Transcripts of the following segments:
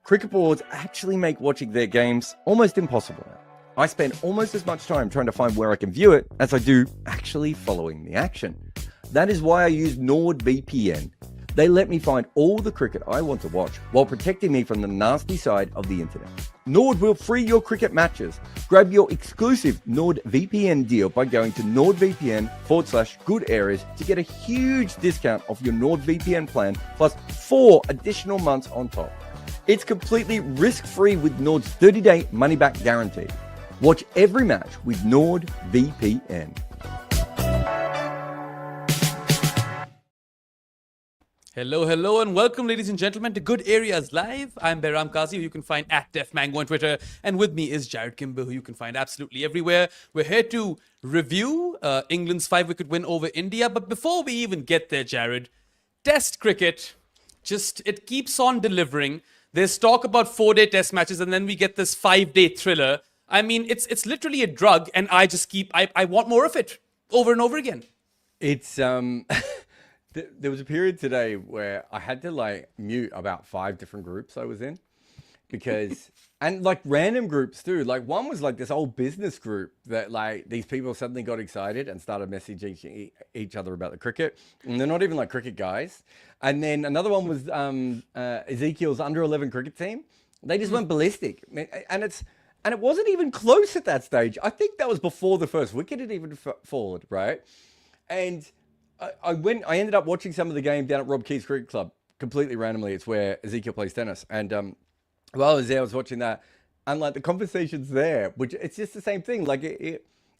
Cricket boards actually make watching their games almost impossible now. I spend almost as much time trying to find where I can view it as I do actually following the action. That is why I use NordVPN. They let me find all the cricket I want to watch while protecting me from the nasty side of the internet. Nord will free your cricket matches. Grab your exclusive NordVPN deal by going to nordvpn.com/good areas to get a huge discount off your NordVPN plan plus 4 additional months on top. It's completely risk-free with Nord's 30-day money-back guarantee. Watch every match with NordVPN. Hello, and welcome, ladies and gentlemen, to Good Areas Live. I'm Behram Kazi, who you can find at DefMango on Twitter. And with me is Jarrod Kimber, who you can find absolutely everywhere. We're here to review England's 5-wicket win over India. But before we even get there, Jarrod, Test cricket, it keeps on delivering. There's talk about 4-day Test matches, and then we get this 5-day thriller. I mean, it's literally a drug, and I want more of it over and over again. It's There was a period today where I had to mute about 5 different groups I was in because, and random groups too. One was this old business group that these people suddenly got excited and started messaging each other about the cricket. And they're not even cricket guys. And then another one was Ezekiel's under 11 cricket team. They just went ballistic. And it wasn't even close at that stage. I think that was before the first wicket had even fallen, right? And I ended up watching some of the game down at Rob Key's Cricket Club completely randomly. It's where Ezekiel plays tennis. And while I was there, I was watching that. And the conversations there, which it's just the same thing.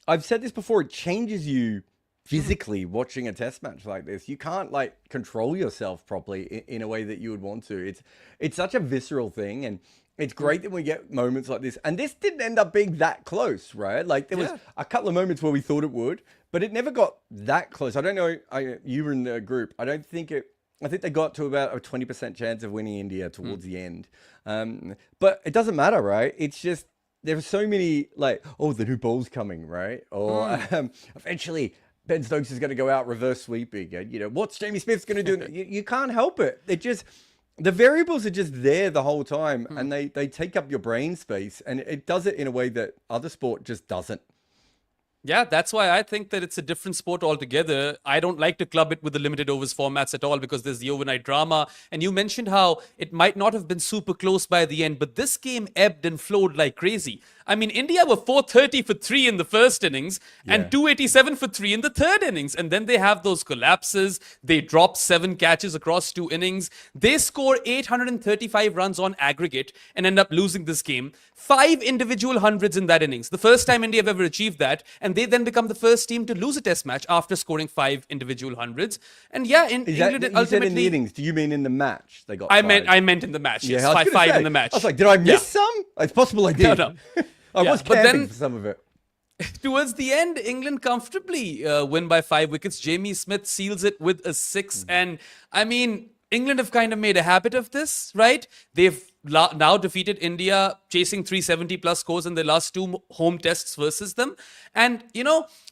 I've said this before, it changes you physically watching a test match like this. You can't control yourself properly in a way that you would want to. It's such a visceral thing. And it's great that we get moments like this. And this didn't end up being that close, right? There was a couple of moments where we thought it would, but it never got that close. I don't know. You were in the group. I think they got to about a 20% chance of winning India towards the end. But it doesn't matter, right? It's just, there's so many the new ball's coming, right? Or eventually Ben Stokes is going to go out reverse sweeping. And, what's Jamie Smith's going to do? You can't help it. It just... The variables are just there the whole time, and they take up your brain space, and it does it in a way that other sport just doesn't. Yeah, that's why I think that it's a different sport altogether. I don't like to club it with the limited overs formats at all because there's the overnight drama. And you mentioned how it might not have been super close by the end, but this game ebbed and flowed like crazy. I mean, India were 430 for 3 in the first innings and 287 for 3 in the third innings. And then they have those collapses. They drop 7 catches across 2 innings. They score 835 runs on aggregate and end up losing this game. 5 individual hundreds in that innings. The first time India have ever achieved that. And they then become the first team to lose a test match after scoring 5 individual hundreds. And England ultimately... said in the innings. Do you mean in the match? They got. I meant in the match. Yes, 5 in the match. I was did I miss some? It's possible I did. No. I was camping for some of it. Towards the end, England comfortably win by 5 wickets. Jamie Smith seals it with a 6. And I mean, England have kind of made a habit of this, right? They've now defeated India, chasing 370 plus scores in their last 2 home tests versus them. And,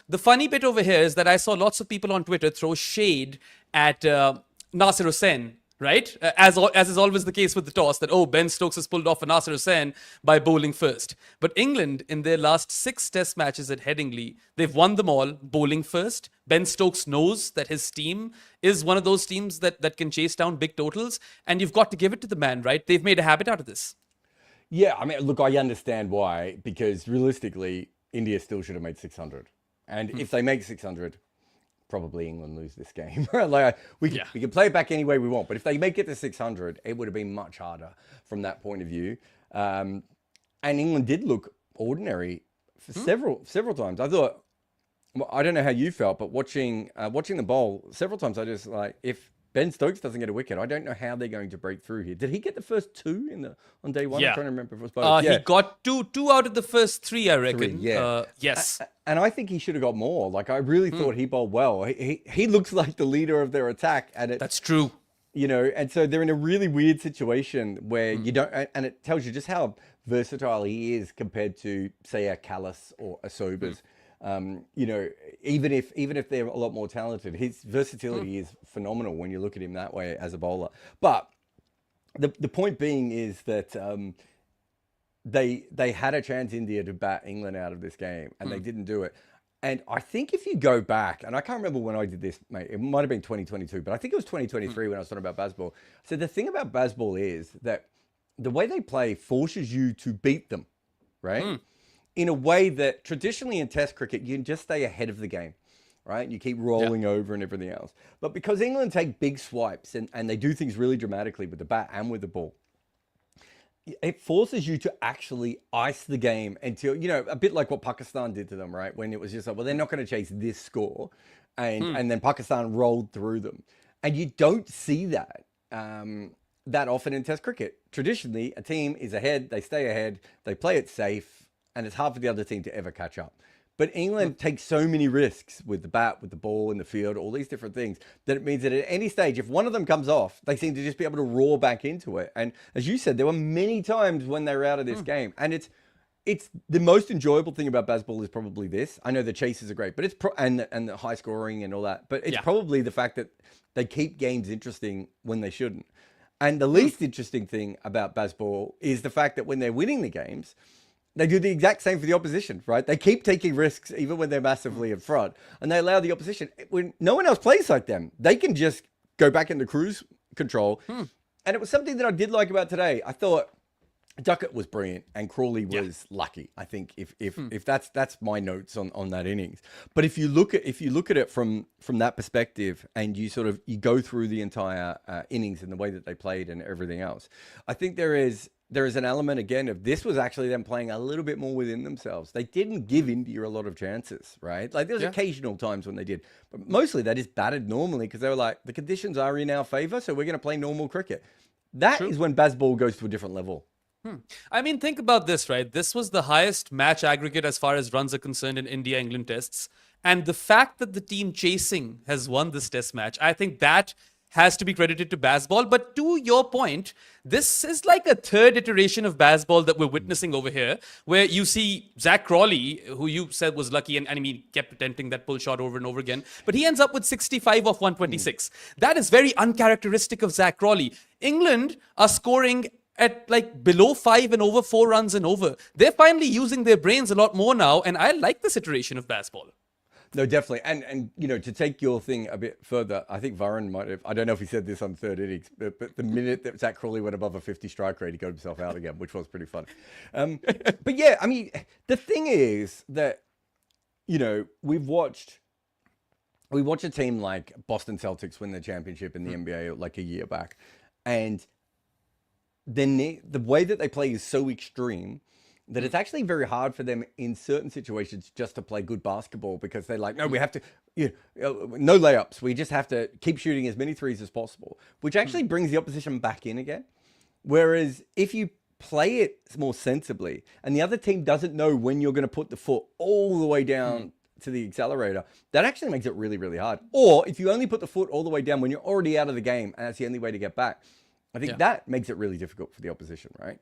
the funny bit over here is that I saw lots of people on Twitter throw shade at Nasir Hussain, right? As is always the case with the toss, that, Ben Stokes has pulled off a Nasir Hussain by bowling first. But England, in their last 6 test matches at Headingley, they've won them all bowling first. Ben Stokes knows that his team is one of those teams that can chase down big totals. And you've got to give it to the man, right? They've made a habit out of this. Yeah, I mean, look, I understand why, because realistically, India still should have made 600. And if they make 600... probably England lose this game. We can play it back any way we want, but if they make it to 600, it would have been much harder from that point of view. And England did look ordinary for several times. I thought, I don't know how you felt, but watching the bowl several times, I just if Ben Stokes doesn't get a wicket, I don't know how they're going to break through here. Did he get the first 2 on day 1? Yeah. I'm trying to remember if it was both. He got two out of the first 3, I reckon. 3, yes. And I think he should have got more. I really thought he bowled well. He looks like the leader of their attack. And that's true. And so they're in a really weird situation where you don't, and it tells you just how versatile he is compared to, say, a Callis or a Sobers. Even if they're a lot more talented, his versatility is phenomenal when you look at him that way as a bowler. But the point being is that they had a chance, India, to bat England out of this game, and they didn't do it. And I think if you go back, and I can't remember when I did this, mate, it might have been 2022, but I think it was 2023 when I was talking about bazball. So the thing about bazball is that the way they play forces you to beat them, right? In a way that traditionally in Test cricket, you can just stay ahead of the game, right? You keep rolling over and everything else. But because England take big swipes and they do things really dramatically with the bat and with the ball, it forces you to actually ice the game until, you know, a bit like what Pakistan did to them, right? When it was just like, well, they're not going to chase this score. And then Pakistan rolled through them. And you don't see that that often in Test cricket. Traditionally, a team is ahead, they stay ahead, they play it safe, and it's hard for the other team to ever catch up. But England takes so many risks with the bat, with the ball in the field, all these different things, that it means that at any stage, if one of them comes off, they seem to just be able to roar back into it. And as you said, there were many times when they were out of this game. And it's the most enjoyable thing about bazball is probably this. I know the chases are great, but it's and the high scoring and all that. But it's probably the fact that they keep games interesting when they shouldn't. And the least interesting thing about bazball is the fact that when they're winning the games, they do the exact same for the opposition, right? They keep taking risks even when they're massively in front, and they allow the opposition, when no one else plays like them, they can just go back into cruise control. And it was something that I did like about today. I thought Duckett was brilliant and Crawley was lucky. I think if that's my notes on that innings. But if you look at it from that perspective and you go through the entire innings and the way that they played and everything else, I think there is an element, again, of this was actually them playing a little bit more within themselves. They didn't give India a lot of chances, right? Like, there's occasional times when they did. But mostly they just batted normally because they were like, the conditions are in our favor, so we're going to play normal cricket. That is when bazball goes to a different level. I mean, think about this, right? This was the highest match aggregate as far as runs are concerned in India-England tests. And the fact that the team chasing has won this test match, I think that has to be credited to bazball. But to your point, this is like a third iteration of bazball that we're witnessing over here, where you see Zach Crawley, who you said was lucky, and I mean, kept attempting that pull shot over and over again, but he ends up with 65 off 126. That is very uncharacteristic of Zach Crawley. England are scoring at like below 5 and over 4 runs and over. They're finally using their brains a lot more now, and I like this iteration of bazball. No, definitely. And you know, to take your thing a bit further, I think Varun might have, I don't know if he said this on third innings, but the minute that Zach Crawley went above a 50 strike rate, he got himself out again, which was pretty fun. But yeah, I mean, the thing is that, you know, we watch a team like Boston Celtics win the championship in the NBA like a year back. And then the way that they play is so extreme that it's actually very hard for them in certain situations just to play good basketball, because they're like, no, we have to, no layups. We just have to keep shooting as many threes as possible, which actually brings the opposition back in again. Whereas if you play it more sensibly and the other team doesn't know when you're going to put the foot all the way down to the accelerator, that actually makes it really, really hard. Or if you only put the foot all the way down when you're already out of the game and that's the only way to get back, I think that makes it really difficult for the opposition, right?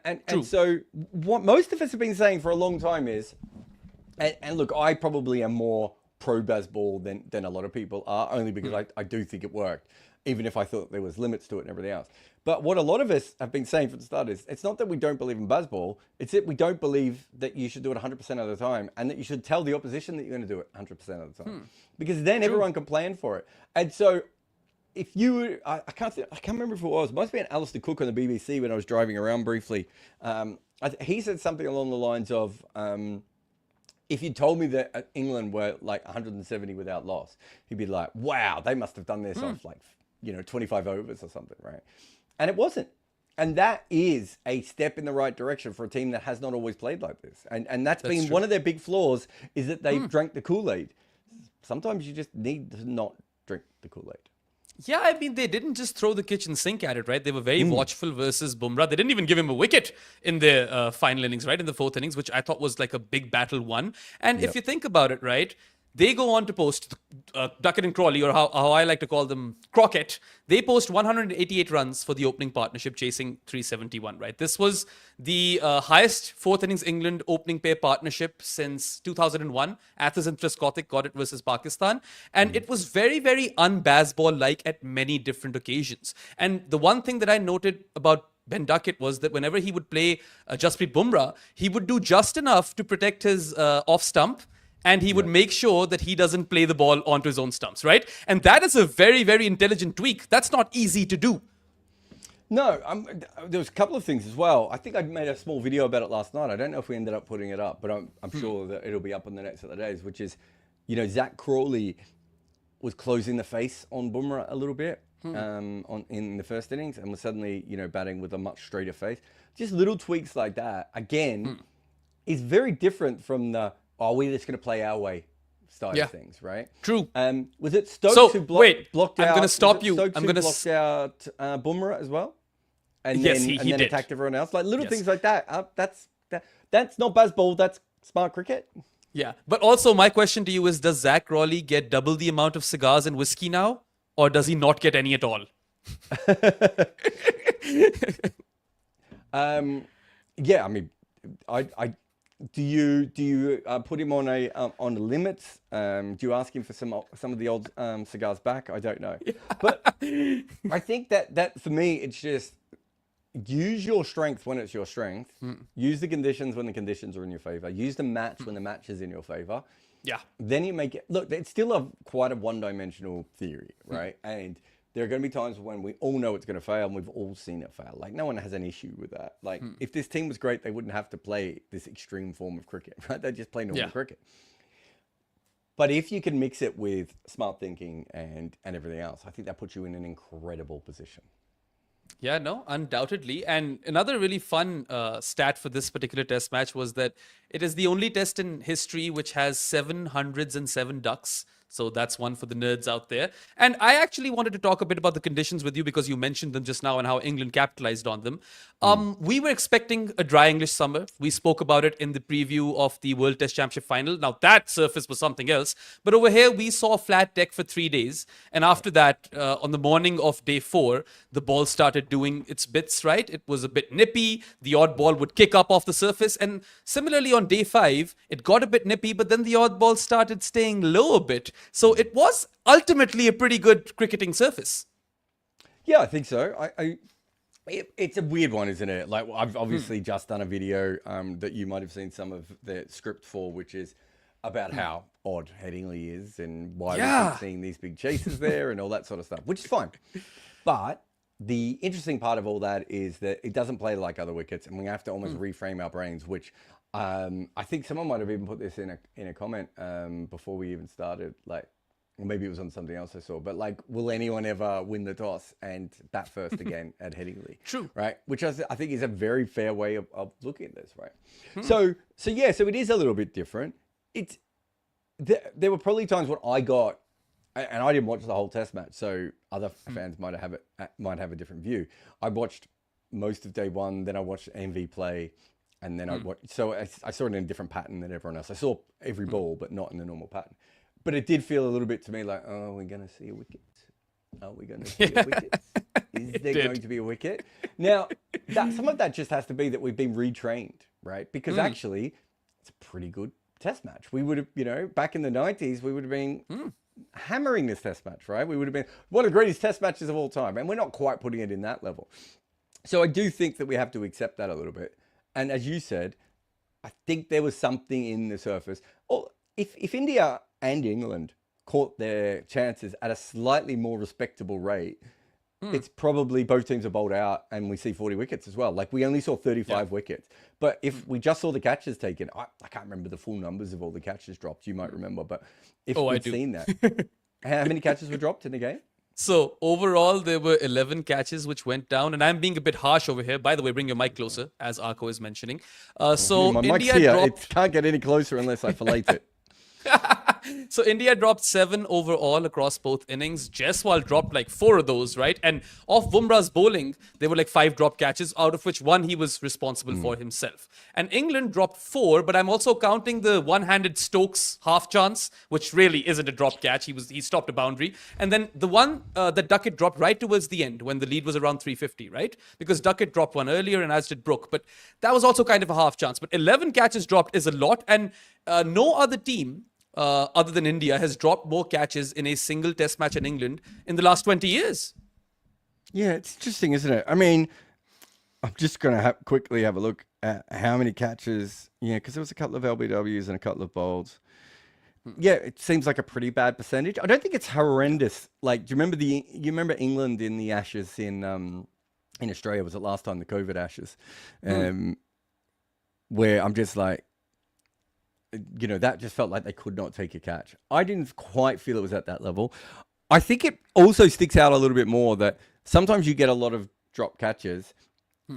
And so what most of us have been saying for a long time is, and look, I probably am more pro bazball than a lot of people are, only because I do think it worked, even if I thought there was limits to it and everything else. But what a lot of us have been saying from the start is, it's not that we don't believe in bazball, it's that we don't believe that you should do it 100% of the time, and that you should tell the opposition that you're going to do it 100% of the time. Because then everyone can plan for it. And so if you, I can't remember if it was, it must have been Alistair Cook on the BBC when I was driving around briefly. He said something along the lines of, if you told me that England were like 170 without loss, he'd be like, wow, they must have done this off like, 25 overs or something, right? And it wasn't. And that is a step in the right direction for a team that has not always played like this. And that's been one of their big flaws, is that they've drank the Kool-Aid. Sometimes you just need to not drink the Kool-Aid. Yeah, I mean, they didn't just throw the kitchen sink at it, right? They were very watchful versus Bumrah. They didn't even give him a wicket in their final innings, right? In the fourth innings, which I thought was like a big battle won. And if you think about it, right? They go on to post Duckett and Crawley, or how I like to call them, Crockett. They post 188 runs for the opening partnership, chasing 371. Right, this was the highest fourth innings England opening pair partnership since 2001. Athers and Trescothick got it versus Pakistan, and it was very, very un-bazball like at many different occasions. And the one thing that I noted about Ben Duckett was that whenever he would play Jasprit Bumrah, he would do just enough to protect his off stump, and he would make sure that he doesn't play the ball onto his own stumps, right? And that is a very, very intelligent tweak. That's not easy to do. No, there was a couple of things as well. I think I made a small video about it last night. I don't know if we ended up putting it up, but I'm sure that it'll be up in the next couple of days, which is, Zach Crawley was closing the face on Bumrah a little bit in the first innings, and was suddenly, batting with a much straighter face. Just little tweaks like that, again, is very different from the, we're just going to play our way style of things, right? True. Was it Stokes who blocked out? I'm going to stop you. Stokes who blocked out Bumrah as well? And yes, then, he and then did. Attacked everyone else. Like little things like that. That's not bazball, that's smart cricket. Yeah. But also my question to you is, does Zach Crawley get double the amount of cigars and whiskey now? Or does he not get any at all? Yeah, I mean, do you put him on a limit? Do you ask him for some of the old cigars back? I don't know, but I think that for me, it's just use your strength when it's your strength. Use the conditions when the conditions are in your favor. Use the match when the match is in your favor. Yeah. Then you make it look. It's still quite a one-dimensional theory, right? And there are going to be times when we all know it's going to fail, and we've all seen it fail. Like, no one has an issue with that. Like, if this team was great, they wouldn't have to play this extreme form of cricket, right? They'd just play normal cricket. But if you can mix it with smart thinking and everything else, I think that puts you in an incredible position. Yeah, no, undoubtedly. And another really fun stat for this particular test match was that it is the only test in history which has 707 ducks. So that's one for the nerds out there. And I actually wanted to talk a bit about the conditions with you because you mentioned them just now and how England capitalized on them. We were expecting a dry English summer. We spoke about it in the preview of the World Test Championship final. Now that surface was something else. But over here, we saw flat deck for 3 days. And after that, on the morning of day 4, the ball started doing its bits, right? It was a bit nippy. The odd ball would kick up off the surface. And similarly on day 5, it got a bit nippy, but then the odd ball started staying low a bit. So it was ultimately a pretty good cricketing surface. Yeah, I think so. It's a weird one, isn't it? Like, I've obviously just done a video that you might have seen some of the script for, which is about how odd Headingley is and why we keep seeing these big chases there and all that sort of stuff, which is fine. But the interesting part of all that is that it doesn't play like other wickets, and we have to almost reframe our brains, which I think someone might have even put this in a comment before we even started, like, or maybe it was on something else I saw, but like, will anyone ever win the toss and bat first again at Headingley? True. Right? Which I think is a very fair way of looking at this, right? So it is a little bit different. There were probably times when I got, and I didn't watch the whole test match, so other fans might have a different view. I watched most of day 1, then I watched MV play, and then I saw it in a different pattern than everyone else. I saw every ball, but not in the normal pattern. But it did feel a little bit to me like, oh, are we going to see a wicket? Are we going to see a wicket? Is there going to be a wicket? Now, some of that just has to be that we've been retrained, right? Because actually, it's a pretty good test match. We would have, back in the 90s, we would have been hammering this test match, right? We would have been one of the greatest test matches of all time. And we're not quite putting it in that level. So I do think that we have to accept that a little bit. And as you said, I think there was something in the surface. Or if India and England caught their chances at a slightly more respectable rate, it's probably both teams are bowled out and we see 40 wickets as well. Like, we only saw 35 wickets. But if we just saw the catches taken, I can't remember the full numbers of all the catches dropped. You might remember. But if we'd seen that, how many catches were dropped in the game? So overall, there were 11 catches which went down. And I'm being a bit harsh over here. By the way, bring your mic closer, as Arko is mentioning. So my India mic's here. dropped... It can't get any closer unless I fillet it. So India dropped 7 overall across both innings. Jaiswal dropped like 4 of those, right? And off Bumrah's bowling, there were like 5 drop catches, out of which 1 he was responsible for himself. And England dropped 4, but I'm also counting the one-handed Stokes half chance, which really isn't a drop catch. He stopped a boundary. And then the one that Duckett dropped right towards the end when the lead was around 350, right? Because Duckett dropped one earlier and as did Brook. But that was also kind of a half chance. But 11 catches dropped is a lot. And no other team other than India has dropped more catches in a single test match in England in the last 20 years. Yeah, it's interesting, isn't it? I mean, I'm just going to quickly have a look at how many catches. Yeah, because there was a couple of LBWs and a couple of bowls. Yeah, it seems like a pretty bad percentage. I don't think it's horrendous. Like, do you remember England in the Ashes in Australia? Was it last time, the COVID Ashes? Where I'm just like, that just felt like they could not take a catch. I didn't quite feel it was at that level. I think it also sticks out a little bit more that sometimes you get a lot of drop catches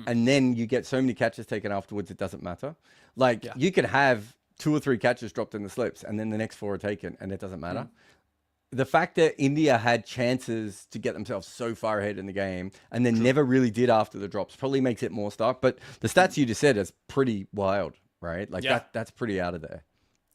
and then you get so many catches taken afterwards, it doesn't matter. Like, you could have 2 or 3 catches dropped in the slips and then the next 4 are taken and it doesn't matter. The fact that India had chances to get themselves so far ahead in the game and then never really did after the drops probably makes it more stark. But the stats you just said is pretty wild, right? Like that's pretty out of there.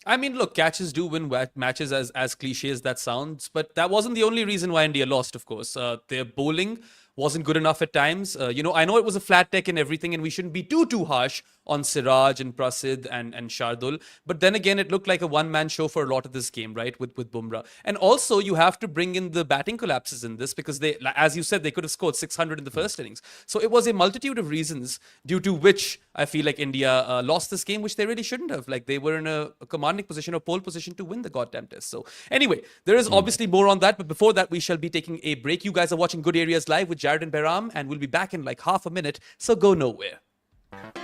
I mean, look, catches do win matches, as cliche as that sounds, but that wasn't the only reason why India lost, of course. Their bowling wasn't good enough at times. I know it was a flat deck and everything, and we shouldn't be too harsh on Siraj and Prasidh and Shardul. But then again, it looked like a one-man show for a lot of this game, right, with Bumrah. And also, you have to bring in the batting collapses in this because they, as you said, they could have scored 600 in the first innings. So it was a multitude of reasons due to which I feel like India lost this game, which they really shouldn't have. Like, they were in a commanding position or pole position to win the goddamn test. So anyway, there is obviously more on that. But before that, we shall be taking a break. You guys are watching Good Areas Live with Jarrod and Behram, and we'll be back in like half a minute. So go nowhere.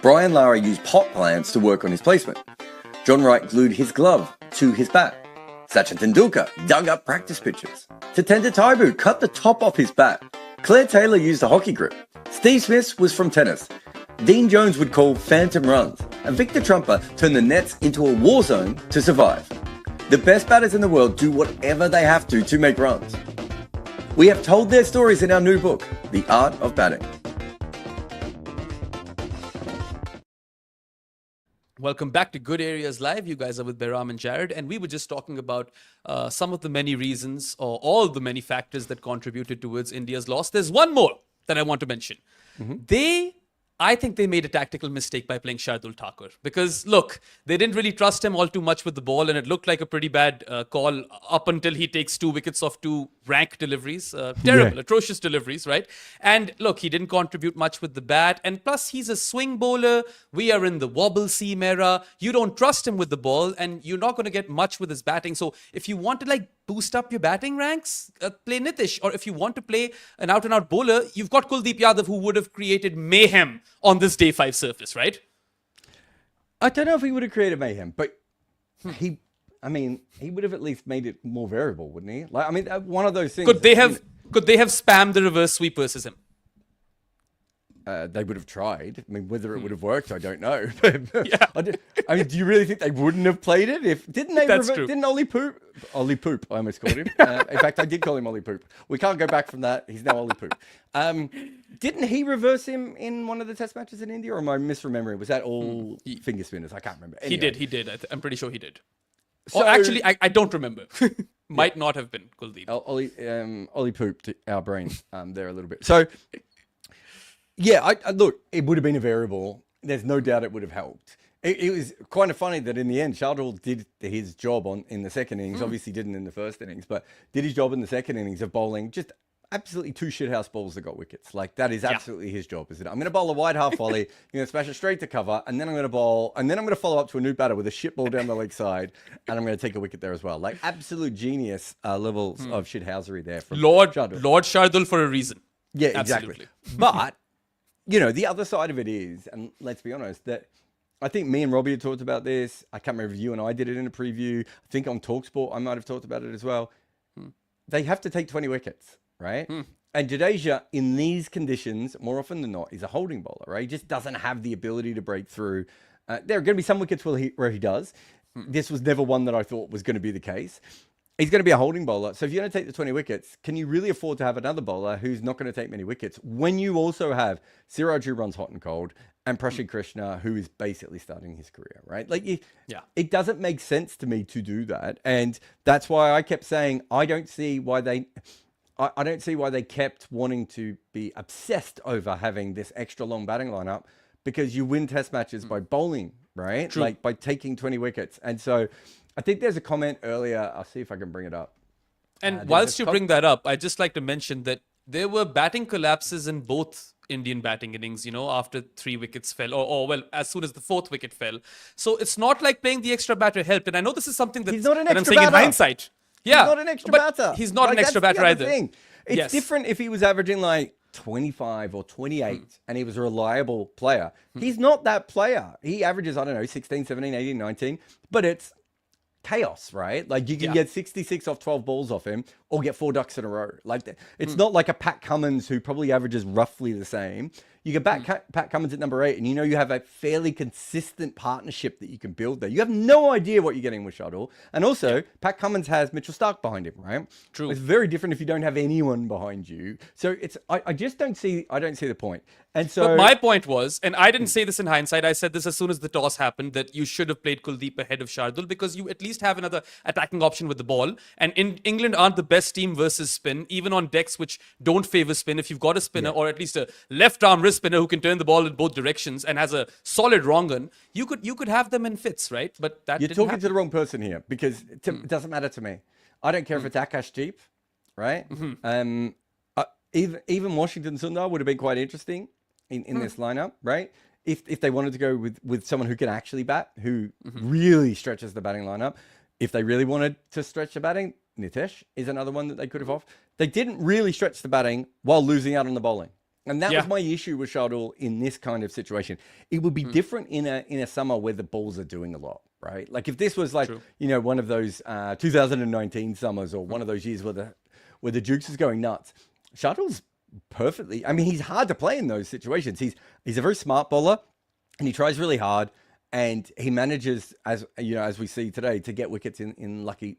Brian Lara used pot plants to work on his placement. John Wright glued his glove to his bat. Sachin Tendulkar dug up practice pitches. Tatenda Taibu cut the top off his bat. Claire Taylor used a hockey grip. Steve Smith was from tennis. Dean Jones would call phantom runs. And Victor Trumper turned the nets into a war zone to survive. The best batters in the world do whatever they have to make runs. We have told their stories in our new book, The Art of Batting. Welcome back to Good Areas Live. You guys are with Behram and Jarrod, and we were just talking about some of the many reasons or all the many factors that contributed towards India's loss. There's one more that I want to mention. I think they made a tactical mistake by playing Shardul Thakur because, look, they didn't really trust him all too much with the ball, and it looked like a pretty bad call up until he takes 2 wickets off 2 rank deliveries. Terrible, atrocious deliveries, right? And look, he didn't contribute much with the bat, and plus he's a swing bowler. We are in the wobble seam era. You don't trust him with the ball, and you're not going to get much with his batting. So if you want to boost up your batting ranks, play Nitish. Or if you want to play an out-and-out bowler, you've got Kuldeep Yadav, who would have created mayhem on this day 5 surface, right? I don't know if he would have created mayhem, but he would have at least made it more variable, wouldn't he? One of those things. Could they have spammed the reverse sweep versus him? They would have tried. I mean, whether it would have worked, I don't know. Do you really think they wouldn't have played it? Didn't Ollie Pope, I almost called him. In fact, I did call him Ollie Pope. We can't go back from that. He's now Ollie Pope. Didn't he reverse him in one of the test matches in India, or am I misremembering? Was that all finger spinners? I can't remember. Anyway. He did. I'm pretty sure he did. So, actually, I don't remember. Might not have been Kuldeep. Ollie pooped our brain there a little bit. So, yeah, look, it would have been a variable. There's no doubt it would have helped. It was kind of funny that in the end, Shardul did his job in the second innings. Obviously didn't in the first innings, but did his job in the second innings of bowling just absolutely 2 shithouse balls that got wickets. Like, that is absolutely his job, isn't it? I'm going to bowl a wide half volley, smash it straight to cover, and then I'm going to bowl, and then I'm going to follow up to a new batter with a shit ball down the leg side, and I'm going to take a wicket there as well. Like, absolute genius levels of shithousery there from Lord Shardul for a reason. Yeah, exactly. But, the other side of it is, and let's be honest, that I think me and Robbie had talked about this. I can't remember if you and I did it in a preview. I think on TalkSport, I might have talked about it as well. They have to take 20 wickets. Right? And Jadeja, in these conditions, more often than not, is a holding bowler, right? He just doesn't have the ability to break through. There are going to be some wickets where he does. this was never one that I thought was going to be the case. He's going to be a holding bowler. So if you're going to take the 20 wickets, can you really afford to have another bowler who's not going to take many wickets when you also have Siraj who runs hot and cold and Prashid Krishna who is basically starting his career, right? Like, it doesn't make sense to me to do that. And that's why I kept saying, I don't see why they kept wanting to be obsessed over having this extra long batting lineup, because you win test matches by bowling, right? True. Like by taking 20 wickets. And so I think there's a comment earlier. I'll see if I can bring it up. And whilst you bring that up, I'd just like to mention that there were batting collapses in both Indian batting innings, after 3 wickets fell, or as soon as the 4th wicket fell. So it's not like playing the extra batter helped. And I know this is something that, He's not an that I'm extra saying batter. in hindsight. Yeah, He's not an extra but batter. He's not an extra batter either. Thing. It's Yes. different if he was averaging like 25 or 28 and he was a reliable player. He's not that player. He averages, 16, 17, 18, 19, but it's chaos, right? Like you can get 66 off 12 balls off him or get 4 ducks in a row. Like it's not like a Pat Cummins who probably averages roughly the same. You get back Pat Cummins at number 8 and you have a fairly consistent partnership that you can build there. You have no idea what you're getting with Shuttle. And also, Pat Cummins has Mitchell Starc behind him, right? True. It's very different if you don't have anyone behind you. So I just don't see the point. And so But my point was, and I didn't say this in hindsight, I said this as soon as the toss happened, that you should have played Kuldeep ahead of Shardul because you at least have another attacking option with the ball. And England aren't the best team versus spin, even on decks which don't favor spin. If you've got a spinner or at least a left-arm wrist spinner who can turn the ball in both directions and has a solid wrong un, you could have them in fits, right? But that you're didn't talking happen. to the wrong person here, because it doesn't matter to me. I don't care if it's Akash Deep, right? Even Washington Sundar would have been quite interesting in this lineup, right? If they wanted to go with someone who can actually bat, who really stretches the batting lineup. If they really wanted to stretch the batting, Nitesh is another one that they could have off. They didn't really stretch the batting while losing out on the bowling. And that was my issue with Shardul in this kind of situation. It would be different in a summer where the balls are doing a lot, right? Like if this was like, one of those 2019 summers or one of those years where the Dukes is going nuts. Shardul's perfectly, he's hard to play in those situations. He's a very smart bowler and he tries really hard. And he manages, as we see today, to get wickets in lucky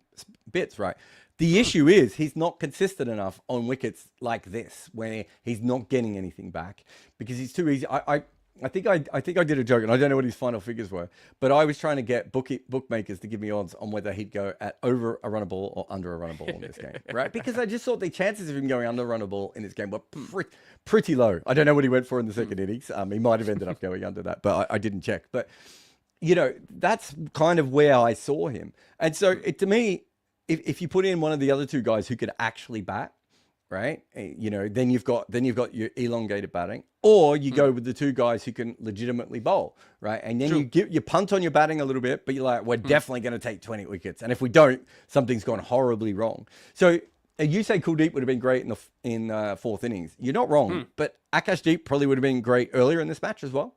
bits, right? The issue is he's not consistent enough on wickets like this, where he's not getting anything back because he's too easy. I think I did a joke, and I don't know what his final figures were, but I was trying to get bookmakers to give me odds on whether he'd go at over a runner ball or under a runner ball in this game, right? Because I just thought the chances of him going under a runner ball in this game were pretty low. I don't know what he went for in the second innings. He might have ended up going under that, but I didn't check. But that's kind of where I saw him. And so to me, if you put in one of the other two guys who could actually bat, right? Then you've got your elongated batting, or you go with the two guys who can legitimately bowl, right? And then you punt on your batting a little bit, but you're like, we're definitely going to take 20 wickets. And if we don't, something's gone horribly wrong. So you say Kuldeep would have been great in fourth innings. You're not wrong, but Akash Deep probably would have been great earlier in this match as well.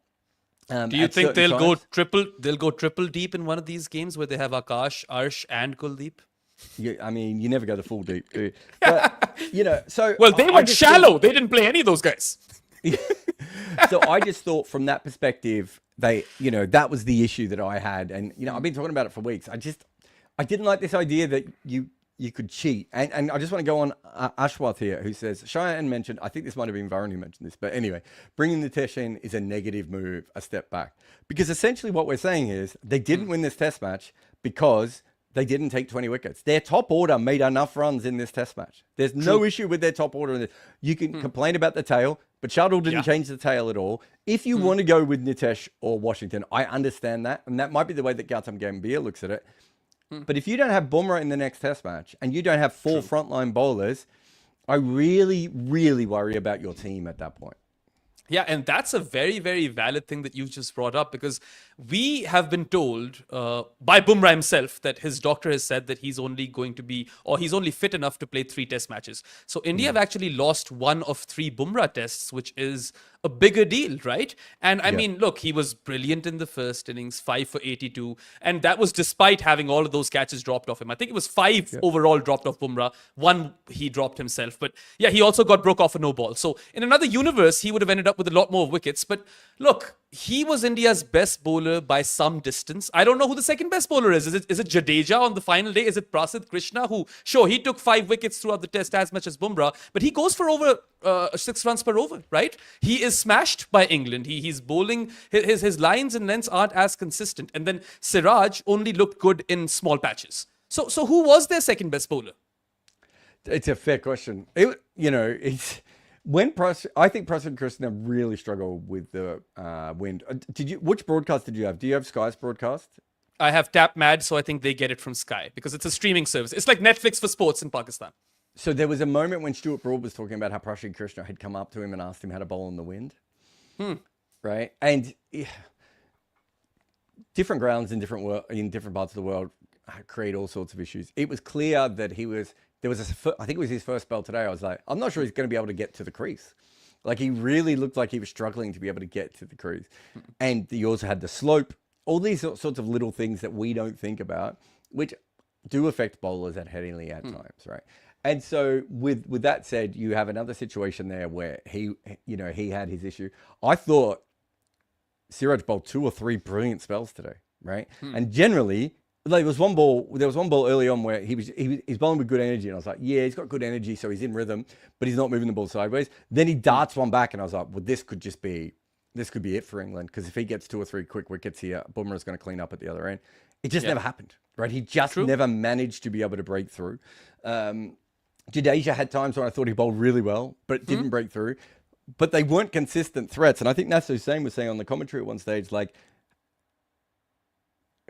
Do you think they'll go triple deep in one of these games where they have Akash, Arsh, and Kuldeep? You never go the full deep, do you? But, so... Well, they went shallow. They didn't play any of those guys. So I just thought from that perspective, that was the issue that I had. And, I've been talking about it for weeks. I didn't like this idea that you could cheat. And I just want to go on Ashwath here, who says, Cheyenne mentioned, I think this might have been Varun who mentioned this, but anyway, bringing the test in is a negative move, a step back. Because essentially what we're saying is they didn't win this test match because they didn't take 20 wickets. Their top order made enough runs in this test match. There's no issue with their top order. You can complain about the tail, but Shardul didn't change the tail at all. If you want to go with Nitesh or Washington, I understand that. And that might be the way that Gautam Gambhir looks at it. But if you don't have Bumrah in the next test match and you don't have 4 frontline bowlers, I really, really worry about your team at that point. Yeah, and that's a very, very valid thing that you've just brought up, because we have been told by Bumrah himself that his doctor has said that he's only fit enough to play 3 test matches. So India have actually lost 1 of 3 Bumrah tests, which is a bigger deal, right? And I mean, look, he was brilliant in the first innings, 5 for 82. And that was despite having all of those catches dropped off him. I think it was 5 overall dropped off Bumrah. 1 he dropped himself. But yeah, he also got broke off a no ball. So in another universe, he would have ended up with a lot more wickets. But look, he was India's best bowler by some distance. I don't know who the second best bowler is. Is it Jadeja on the final day? Is it Prasidh Krishna, who, sure, he took 5 wickets throughout the test as much as Bumrah, but he goes for over 6 runs per over, right? He is smashed by England. He's bowling, his lines and lengths aren't as consistent. And then Siraj only looked good in small patches. So who was their second best bowler? It's a fair question. It's when I think Prasidh Krishna really struggled with the wind. Which broadcast did you have? Do you have Sky's broadcast? I have Tap Mad, so I think they get it from Sky because it's a streaming service. It's like Netflix for sports in Pakistan. So there was a moment when Stuart Broad was talking about how Prasidh Krishna had come up to him and asked him how to bowl in the wind. Right? And different grounds in different parts of the world create all sorts of issues. It was clear that I think it was his first spell today. I was like, I'm not sure he's going to be able to get to the crease. Like, he really looked like he was struggling to be able to get to the crease. And he also had the slope, all these sorts of little things that we don't think about, which do affect bowlers at Headingley at times, right? And so with that said, you have another situation there where he had his issue. I thought Siraj bowled 2 or 3 brilliant spells today, right? And generally, there was one ball early on where he's bowling with good energy, and I was like, yeah, he's got good energy, so he's in rhythm, but he's not moving the ball sideways. Then he darts one back, and I was like, well, this could be it for England, because if he gets 2 or 3 quick wickets here, Bumrah's going to clean up at the other end. It just never happened, right? He just never managed to be able to break through. Jadeja had times when I thought he bowled really well, but didn't break through. But they weren't consistent threats, and I think Nasser Hussain was saying on the commentary at one stage, like,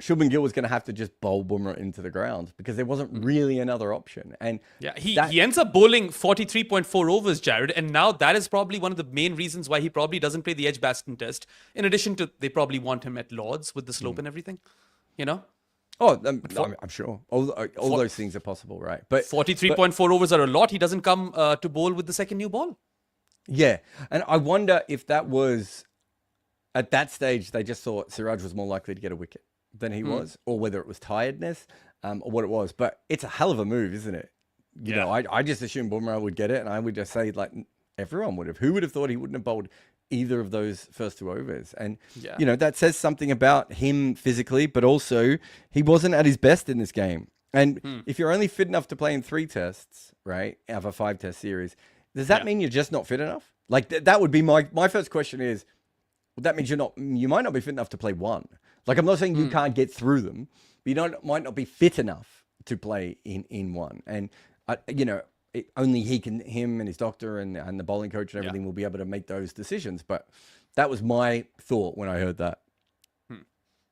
Shubman Gill was going to have to just bowl Bumrah into the ground because there wasn't really another option. And he ends up bowling 43.4 overs, Jarrod, and now that is probably one of the main reasons why he probably doesn't play the Edgbaston Test. In addition to, they probably want him at Lords with the slope and everything, you know? Oh, I'm sure. All those things are possible, right? But 43.4 overs are a lot. He doesn't come to bowl with the second new ball. Yeah, and I wonder if that was, at that stage, they just thought Siraj was more likely to get a wicket than he was, or whether it was tiredness, or what it was. But it's a hell of a move, isn't it? You know, I just assumed Bumrah would get it, and I would just say, like, everyone would have. Who would have thought he wouldn't have bowled either of those first 2 overs? And, that says something about him physically, but also he wasn't at his best in this game. And if you're only fit enough to play in 3 tests, right, out of a 5-test series, does that mean you're just not fit enough? Like, that would be my first question is, well, that means you might not be fit enough to play 1. Like, I'm not saying you can't get through them, but you might not be fit enough to play in 1. And, only him and his doctor and the bowling coach and everything will be able to make those decisions. But that was my thought when I heard that.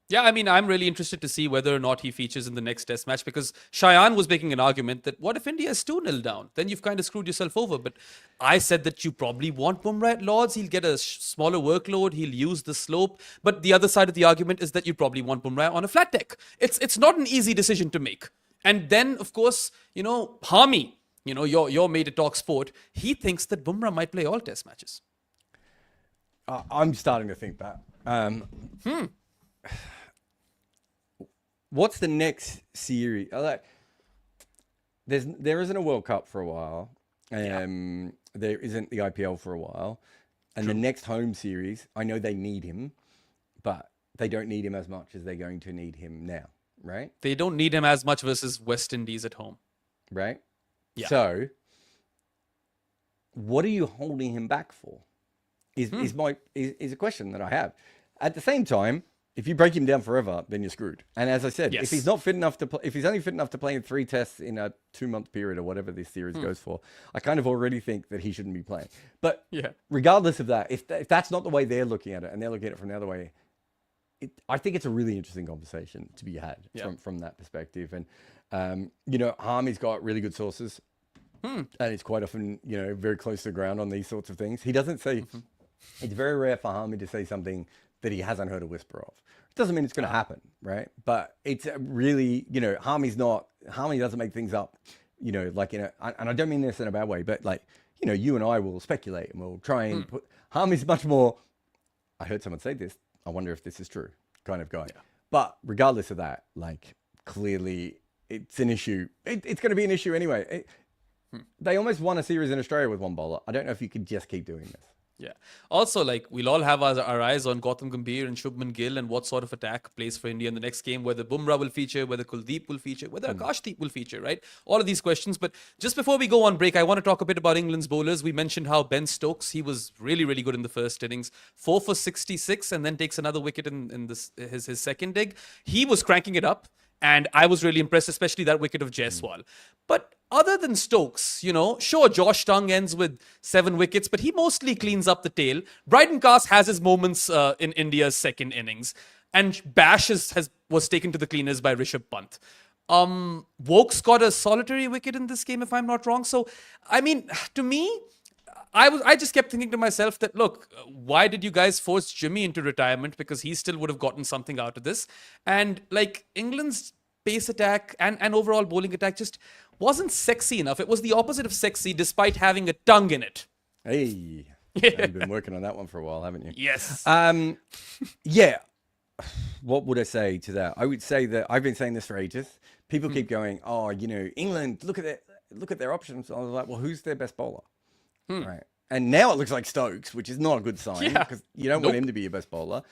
Yeah, I mean, I'm really interested to see whether or not he features in the next test match, because Shayan was making an argument that what if India is 2-0 down? Then you've kind of screwed yourself over. But I said that you probably want Bumrah at Lords. He'll get a smaller workload. He'll use the slope. But the other side of the argument is that you probably want Bumrah on a flat deck. It's not an easy decision to make. And then, of course, Harmy, your mate at Talk Sport, he thinks that Bumrah might play all test matches. I'm starting to think that. What's the next series? There isn't a World Cup for a while. There isn't the IPL for a while. And the next home series, I know they need him, but they don't need him as much as they're going to need him now, right? They don't need him as much versus West Indies at home. Right? Yeah. So, what are you holding him back for? Is a question that I have. At the same time, if you break him down forever, then you're screwed. And as I said, if he's not fit enough to play, if he's only fit enough to play in 3 tests in a 2-month period or whatever this series goes for, I kind of already think that he shouldn't be playing. But regardless of that, if that's not the way they're looking at it, and they're looking at it from the other way, I think it's a really interesting conversation to be had from that perspective. And Harmy's got really good sources, and it's quite often very close to the ground on these sorts of things. He doesn't say. It's very rare for Harmy to say something that he hasn't heard a whisper of. It doesn't mean it's going to happen, right? But it's really, Harmy doesn't make things up, and I don't mean this in a bad way, but you and I will speculate and we'll try and put, Harmy's much more, I heard someone say this, I wonder if this is true, kind of guy. Yeah. But regardless of that, clearly it's an issue. It's going to be an issue anyway. They almost won a series in Australia with one bowler. I don't know if you could just keep doing this. Yeah. Also, like, we'll all have our eyes on Gautam Gambhir and Shubman Gill and what sort of attack plays for India in the next game, whether Bumrah will feature, whether Kuldeep will feature, whether Akashdeep will feature, right? All of these questions. But just before we go on break, I want to talk a bit about England's bowlers. We mentioned how Ben Stokes, he was really, really good in the first innings. 4 for 66 and then takes another wicket in his second dig. He was cranking it up. And I was really impressed, especially that wicket of Jaiswal. But other than Stokes, sure, Josh Tongue ends with 7 wickets, but he mostly cleans up the tail. Bryden Cast has his moments in India's second innings. And Bash was taken to the cleaners by Rishabh Pant. Wokes got a solitary wicket in this game, if I'm not wrong. So, I mean, to me, I just kept thinking to myself that, look, why did you guys force Jimmy into retirement? Because he still would have gotten something out of this. And like England's pace attack and overall bowling attack just wasn't sexy enough. It was the opposite of sexy despite having a tongue in it. Hey, you've been working on that one for a while, haven't you? Yes. Yeah. What would I say to that? I would say that I've been saying this for ages. People keep going, oh, England, look at their options. I was like, well, who's their best bowler? Right. And now it looks like Stokes, which is not a good sign because you don't want him to be your best bowler.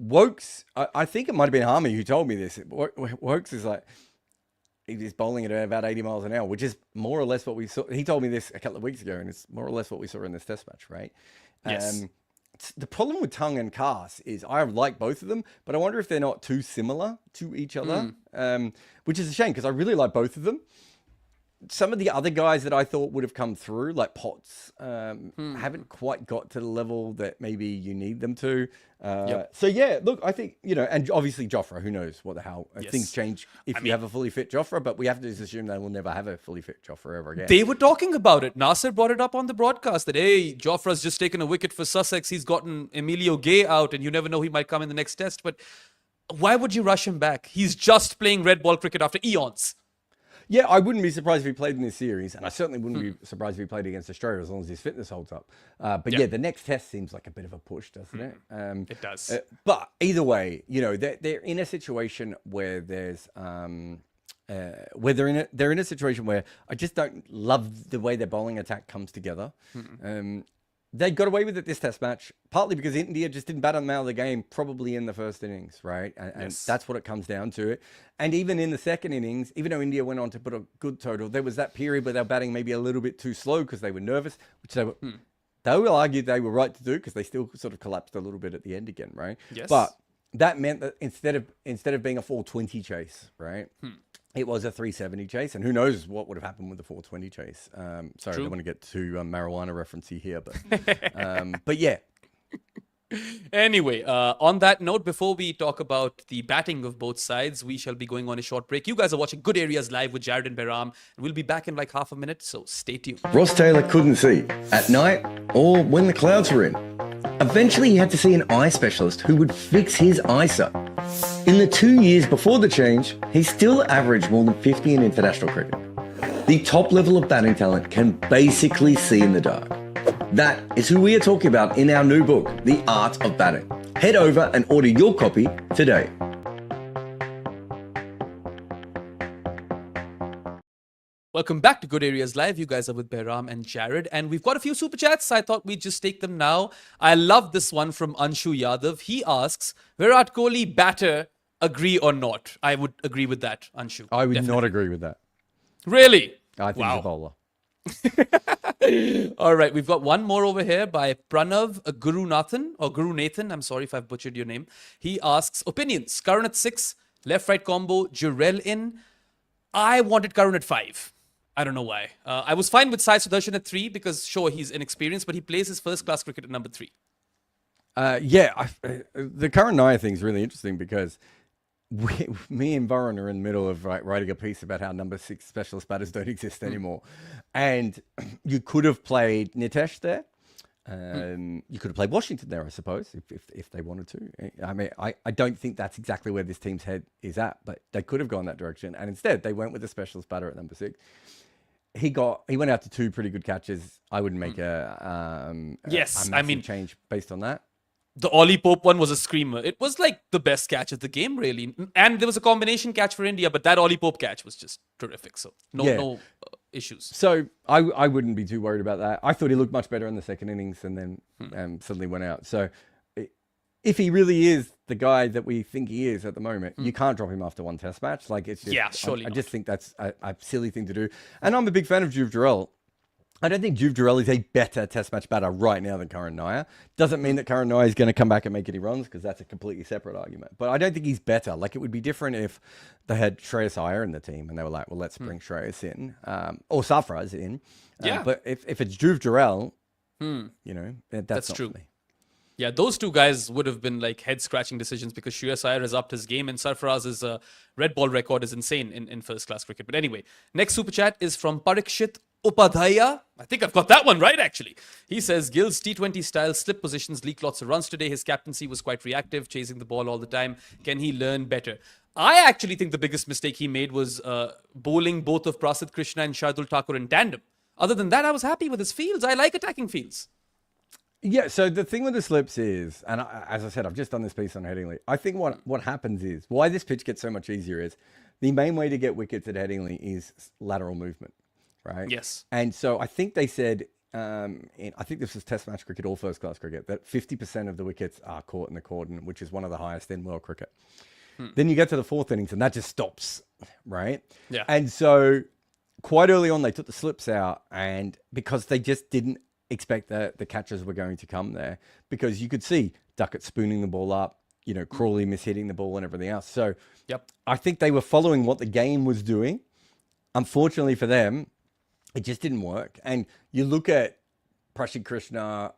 Wokes, I think it might have been Harmy who told me this. Wokes is like, he's bowling at about 80 miles an hour, which is more or less what we saw. He told me this a couple of weeks ago, and it's more or less what we saw in this test match, right? Yes. The problem with Tongue and Cast is I like both of them, but I wonder if they're not too similar to each other, which is a shame because I really like both of them. Some of the other guys that I thought would have come through, like Potts, haven't quite got to the level that maybe you need them to. So, yeah, look, I think, and obviously Jofra, who knows what the hell. Things change if you have a fully fit Jofra, but we have to just assume they will never have a fully fit Jofra ever again. They were talking about it. Nasser brought it up on the broadcast that, hey, Jofra's just taken a wicket for Sussex. He's gotten Emilio Gay out, and you never know, he might come in the next test. But why would you rush him back? He's just playing red ball cricket after eons. Yeah, I wouldn't be surprised if he played in this series, and I certainly wouldn't be surprised if he played against Australia as long as his fitness holds up. But yeah, the next test seems like a bit of a push, doesn't it? It does. But either way, they're in a situation where there's they're in a situation where I just don't love the way their bowling attack comes together. They got away with it this test match, partly because India just didn't bat them out of the game, probably in the first innings, right? And that's what it comes down to. And even in the second innings, even though India went on to put a good total, there was that period where they were batting maybe a little bit too slow because they were nervous, which they will argue they were right to do because they still sort of collapsed a little bit at the end again, right? Yes. But that meant that instead of being a 420 chase, right? It was a 370 chase, and who knows what would have happened with the 420 chase. Sorry, I don't want to get too marijuana referencey here, but yeah. Anyway, on that note, before we talk about the batting of both sides, we shall be going on a short break. You guys are watching Good Areas Live with Jarrod and Behram, and we'll be back in like half a minute, so stay tuned. Ross Taylor couldn't see at night or when the clouds were in. Eventually, he had to see an eye specialist who would fix his eyesight. In the 2 years before the change, he still averaged more than 50 in international cricket. The top level of batting talent can basically see in the dark. That is who we are talking about in our new book, The Art of Batting. Head over and order your copy today. Welcome back to Good Areas Live. You guys are with Behram and Jarrod, and we've got a few super chats. I thought we'd just take them now. I love this one from Anshu Yadav. He asks, Virat Kohli batter, agree or not? I would agree with that, Anshu. I would not agree with that. Really? I think he's a bowler. All right, we've got one more over here by Pranav Guru Nathan. I'm sorry if I've butchered your name. He asks, opinions, Karun at 6, left-right combo, Jurel in. I wanted Karun at 5. I don't know why. I was fine with Sai Sudarshan at 3 because, sure, he's inexperienced, but he plays his first-class cricket at number 3. The current Naya thing is really interesting because me and Varun are in the middle of writing a piece about how number 6 specialist batters don't exist anymore. And you could have played Nitesh there. You could have played Washington there, I suppose, if they wanted to. I mean, I don't think that's exactly where this team's head is at, but they could have gone that direction. And instead, they went with the specialist batter at number 6. He went out to 2 pretty good catches. I wouldn't make a massive change based on that. The Ollie Pope one was a screamer. It was like the best catch of the game, really. And there was a combination catch for India, but that Ollie Pope catch was just terrific. So no issues. So I wouldn't be too worried about that. I thought he looked much better in the second innings and then suddenly went out. So if he really is the guy that we think he is at the moment, you can't drop him after one test match. Like it's just, surely I just think that's a silly thing to do. And I'm a big fan of Juve Jarrell. I don't think Juve Jarrell is a better test match batter right now than Karan Nair. Doesn't mean that Karan Nair is going to come back and make any runs, because that's a completely separate argument. But I don't think he's better. Like, it would be different if they had Shreyas Iyer in the team and they were like, well, let's bring Shreyas in, or Safraz in. But if it's Juve Jarrell, you know, that's not true. For me. Yeah, those two guys would have been like head-scratching decisions, because Shreyas Iyer has upped his game and Sarfaraz's red ball record is insane in first-class cricket. But anyway, next super chat is from Parikshit Upadhyaya. I think I've got that one right, actually. He says, Gill's T20 style slip positions leaked lots of runs today. His captaincy was quite reactive, chasing the ball all the time. Can he learn better? I actually think the biggest mistake he made was bowling both of Prasidh Krishna and Shardul Thakur in tandem. Other than that, I was happy with his fields. I like attacking fields. Yeah, so the thing with the slips is, and as I said, I've just done this piece on Headingley. I think what happens is, why this pitch gets so much easier is, the main way to get wickets at Headingley is lateral movement, right? Yes. And so I think they said, I think this was Test match cricket or first class cricket, that 50% of the wickets are caught in the cordon, which is one of the highest in world cricket. Then you get to the fourth innings and that just stops, right? Yeah. And so quite early on, they took the slips out, and because they just didn't expect that the catches were going to come there, because you could see Duckett spooning the ball up, you know, Crawley mishitting the ball and everything else. So I think they were following what the game was doing. Unfortunately for them, it just didn't work. And you look at Prasidh Krishna,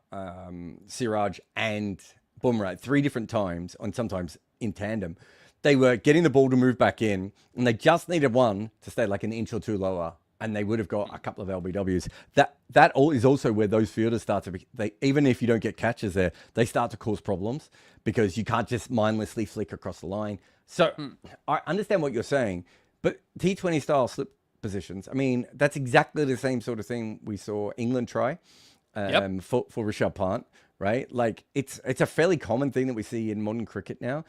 Siraj and Bumrah 3 different times, and sometimes in tandem. They were getting the ball to move back in, and they just needed one to stay like an inch or two lower, and they would have got a couple of LBWs. That all is also where those fielders start to be, even if you don't get catches there, they start to cause problems, because you can't just mindlessly flick across the line. So I understand what you're saying, but T20 style slip positions, I mean, that's exactly the same sort of thing we saw England try for Rishabh Pant, right? Like, it's a fairly common thing that we see in modern cricket now.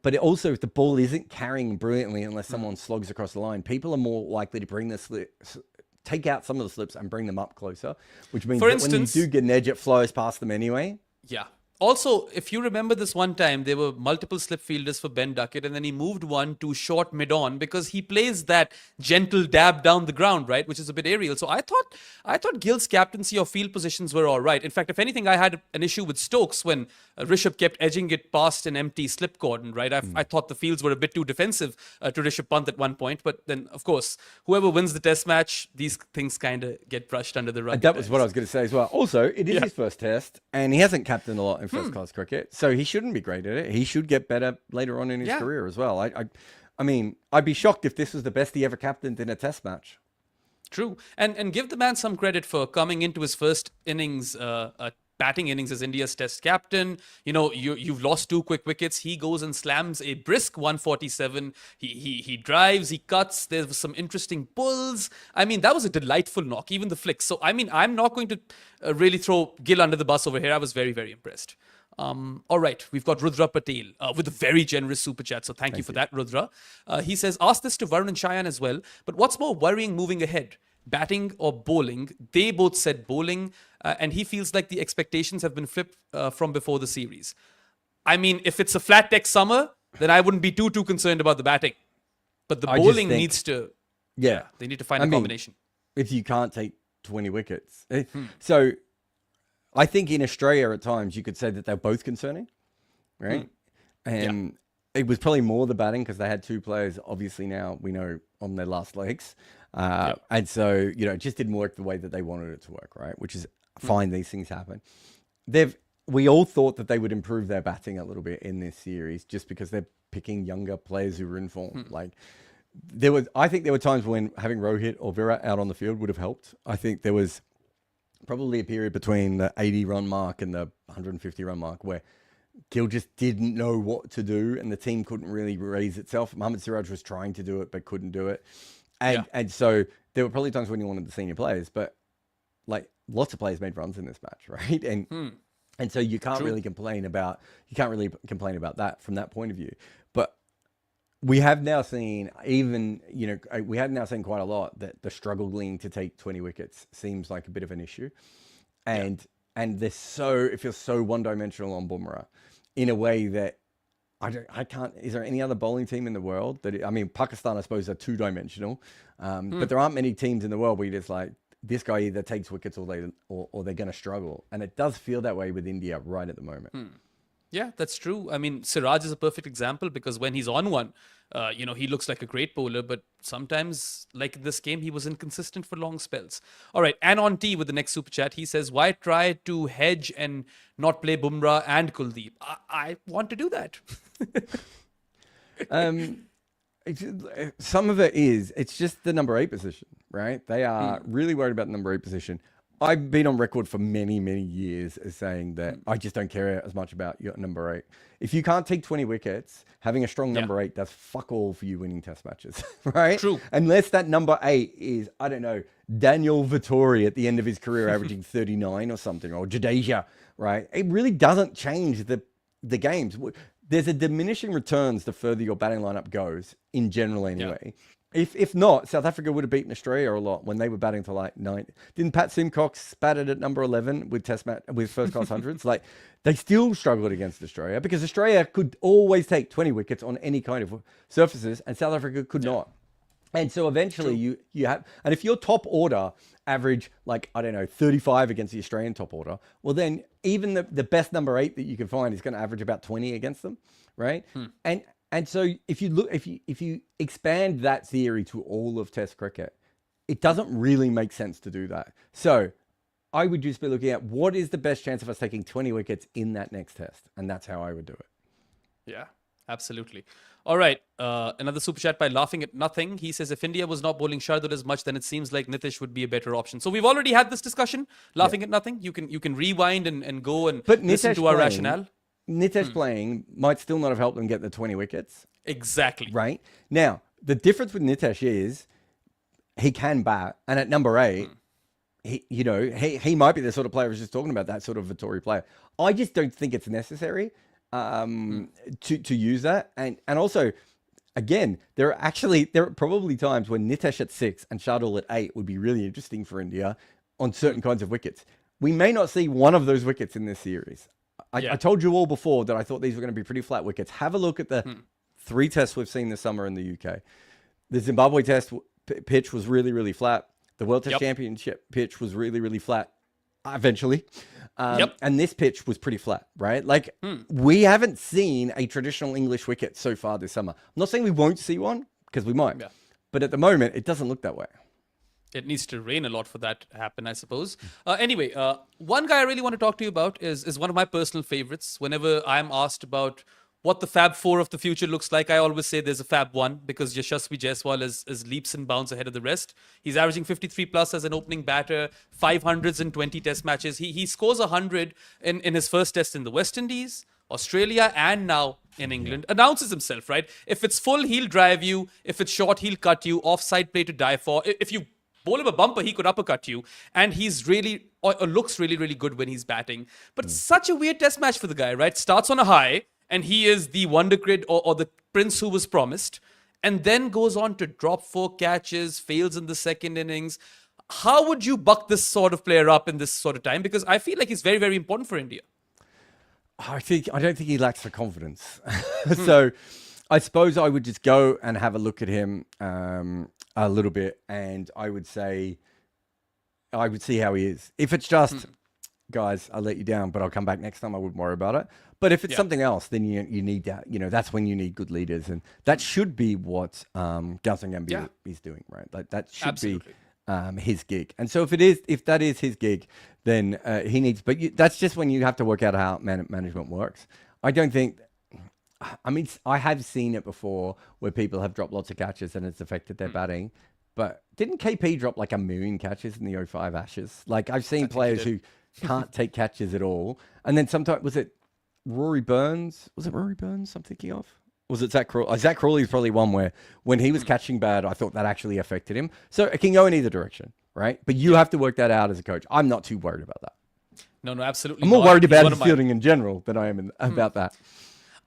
But it also, if the ball isn't carrying brilliantly unless someone slogs across the line, people are more likely to bring the slips, take out some of the slips and bring them up closer, which means that when you do get an edge, it flows past them anyway. Yeah. Also, if you remember this one time, there were multiple slip fielders for Ben Duckett, and then he moved one to short mid-on, because he plays that gentle dab down the ground, right, which is a bit aerial. So I thought Gill's captaincy or field positions were all right. In fact, if anything, I had an issue with Stokes when Rishabh kept edging it past an empty slip cordon, right? I thought the fields were a bit too defensive to Rishabh Pant at one point. But then, of course, whoever wins the test match, these things kind of get brushed under the rug. That was what I was going to say as well. Also, it is his first test, and he hasn't captained a lot in first-class cricket, so he shouldn't be great at it. He should get better later on in his career as well. I mean, I'd be shocked if this was the best he ever captained in a test match. True. And give the man some credit for coming into his first innings, batting innings as India's test captain. You know, you've lost 2 quick wickets. He goes and slams a brisk 147. He drives, he cuts. There was some interesting pulls. I mean, that was a delightful knock, even the flicks. So, I mean, I'm not going to really throw Gill under the bus over here. I was very, very impressed. All right, we've got Rudra Patel with a very generous super chat. So thank you for that, Rudra. He says, ask this to Varun and Cheyenne as well. But what's more worrying moving ahead? Batting or bowling? They both said bowling, and he feels like the expectations have been flipped from before the series. I mean, if it's a flat deck summer, then I wouldn't be too concerned about the batting. But the bowling needs to... Yeah. They need to find a combination. If you can't take 20 wickets. So I think in Australia at times you could say that they're both concerning, right? And it was probably more the batting, because they had 2 players, obviously now we know, on their last legs. And so, you know, it just didn't work the way that they wanted it to work, right? Which is fine. These things happen. We all thought that they would improve their batting a little bit in this series, just because they're picking younger players who are in form. Like, I think there were times when having Rohit or Virat out on the field would have helped. I think there was probably a period between the 80-run mark and the 150-run mark where Gill just didn't know what to do, and the team couldn't really raise itself. Mohammad Siraj was trying to do it, but couldn't do it. And so there were probably times when you wanted the senior players, but like, lots of players made runs in this match, right? And so you can't really complain about that from that point of view. But we have now seen we have now seen quite a lot that the struggling to take 20 wickets seems like a bit of an issue. And it feels so one-dimensional on Bumrah in a way that I can't. Is there any other bowling team in the world that? Pakistan, I suppose, are two-dimensional, but there aren't many teams in the world where you're just like, this guy either takes wickets or they're going to struggle, and it does feel that way with India right at the moment. Yeah, that's true. I mean, Siraj is a perfect example because when he's on one, he looks like a great bowler, but sometimes, like this game, he was inconsistent for long spells. All right, and on T with the next super chat, he says, why try to hedge and not play Bumrah and Kuldeep? I want to do that. Some of it's just the number 8 position, right? They are really worried about the number 8 position. I've been on record for many, many years as saying that I just don't care as much about your number 8. If you can't take 20 wickets, having a strong number 8 does fuck all for you winning test matches, right? True. Unless that number 8 is, I don't know, Daniel Vettori at the end of his career averaging 39 or something, or Jadeja, right? It really doesn't change the games. There's a diminishing returns the further your batting lineup goes, in general anyway. Yeah. If not, South Africa would have beaten Australia a lot when they were batting to like 9. Didn't Pat Simcox batted at number 11 with first class hundreds? Like, they still struggled against Australia because Australia could always take 20 wickets on any kind of surfaces and South Africa could not. And so eventually you have, and if your top order average like, I don't know, 35 against the Australian top order, well then even the best number 8 that you can find is going to average about 20 against them, right? And so if you expand that theory to all of Test cricket, it doesn't really make sense to do that. So I would just be looking at what is the best chance of us taking 20 wickets in that next test, and that's how I would do it. Yeah, absolutely. All right, another super chat by Laughing at Nothing. He says, if India was not bowling Shardul as much, then it seems like Nitish would be a better option. So we've already had this discussion, Laughing at Nothing. You can rewind and go and listen to our rationale. Nitish playing might still not have helped them get the 20 wickets. Exactly. Right? Now, the difference with Nitish is he can bat, and at number 8, he might be the sort of player I was just talking about, that sort of Vettori player. I just don't think it's necessary to use that. And also, again, there are probably times when Nitish at 6 and Shardul at 8 would be really interesting for India on certain kinds of wickets. We may not see one of those wickets in this series. I told you all before that I thought these were going to be pretty flat wickets. Have a look at the 3 tests we've seen this summer in the UK. The Zimbabwe test pitch was really, really flat. The World Test Championship pitch was really, really flat eventually. And this pitch was pretty flat, right? Like, we haven't seen a traditional English wicket so far this summer. I'm not saying we won't see one, because we might. Yeah. But at the moment, it doesn't look that way. It needs to rain a lot for that to happen, I suppose. Anyway, one guy I really want to talk to you about is one of my personal favorites. Whenever I'm asked about what the Fab 4 of the future looks like, I always say there's a Fab 1 because Yashasvi Jaiswal is leaps and bounds ahead of the rest. He's averaging 53 plus as an opening batter, 500s in 20 test matches. He scores 100 in his first test in the West Indies, Australia, and now in England. Announces himself, right? If it's full, he'll drive you. If it's short, he'll cut you. Offside play to die for. If you bowl him a bumper, he could uppercut you. And he's really, or looks really, really good when he's batting. But such a weird test match for the guy, right? Starts on a high, and he is the wonder kid or the prince who was promised. And then goes on to drop 4 catches, fails in the second innings. How would you buck this sort of player up in this sort of time? Because I feel like he's very, very important for India. I don't think he lacks the confidence. So I suppose I would just go and have a look at him a little bit, and I would see how he is. If it's just, guys, I'll let you down, but I'll come back next time, I wouldn't worry about it. But if it's something else, then you need that. That's when you need good leaders, and that should be what Gautam Gambhir is doing, right? Like that should be his gig. And so if that is his gig, then he needs. But that's just when you have to work out how management works. I don't think. I mean, I have seen it before where people have dropped lots of catches and it's affected their batting. But didn't KP drop like 1 million catches in the 05 Ashes? Like, I've seen players who can't take catches at all. And then sometimes, was it Rory Burns? Was it Rory Burns I'm thinking of? Was it Zach Crawley? Zach Crawley is probably one where when he was catching bad, I thought that actually affected him. So it can go in either direction, right? But you have to work that out as a coach. I'm not too worried about that. No, absolutely. I'm more worried about his fielding in general than I am about that.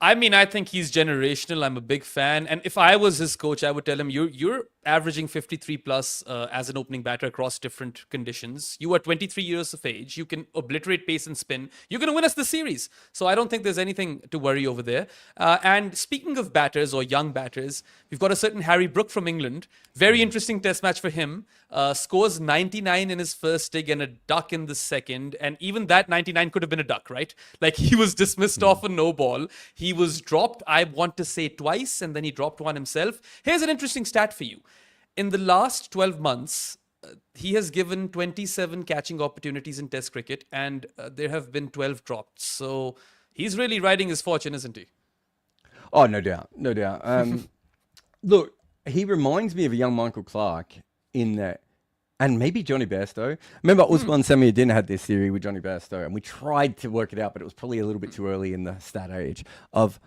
I mean, I think he's generational. I'm a big fan. And if I was his coach, I would tell him, you're averaging 53 plus as an opening batter across different conditions. You are 23 years of age. You can obliterate pace and spin. You're going to win us the series. So I don't think there's anything to worry over there. And speaking of batters or young batters, we've got a certain Harry Brook from England. Very interesting test match for him. Scores 99 in his first dig and a duck in the second. And even that 99 could have been a duck, right? Like he was dismissed off a no ball. He was dropped, I want to say twice, and then he dropped one himself. Here's an interesting stat for you. In the last 12 months, he has given 27 catching opportunities in Test cricket, and there have been 12 dropped. So he's really riding his fortune, isn't he? Oh, no doubt. No doubt. Look, he reminds me of a young Michael Clark in that, and maybe Johnny Bairstow. Remember, Usman Samiuddin had this theory with Johnny Bairstow, and we tried to work it out, but it was probably a little bit too early in the stat age of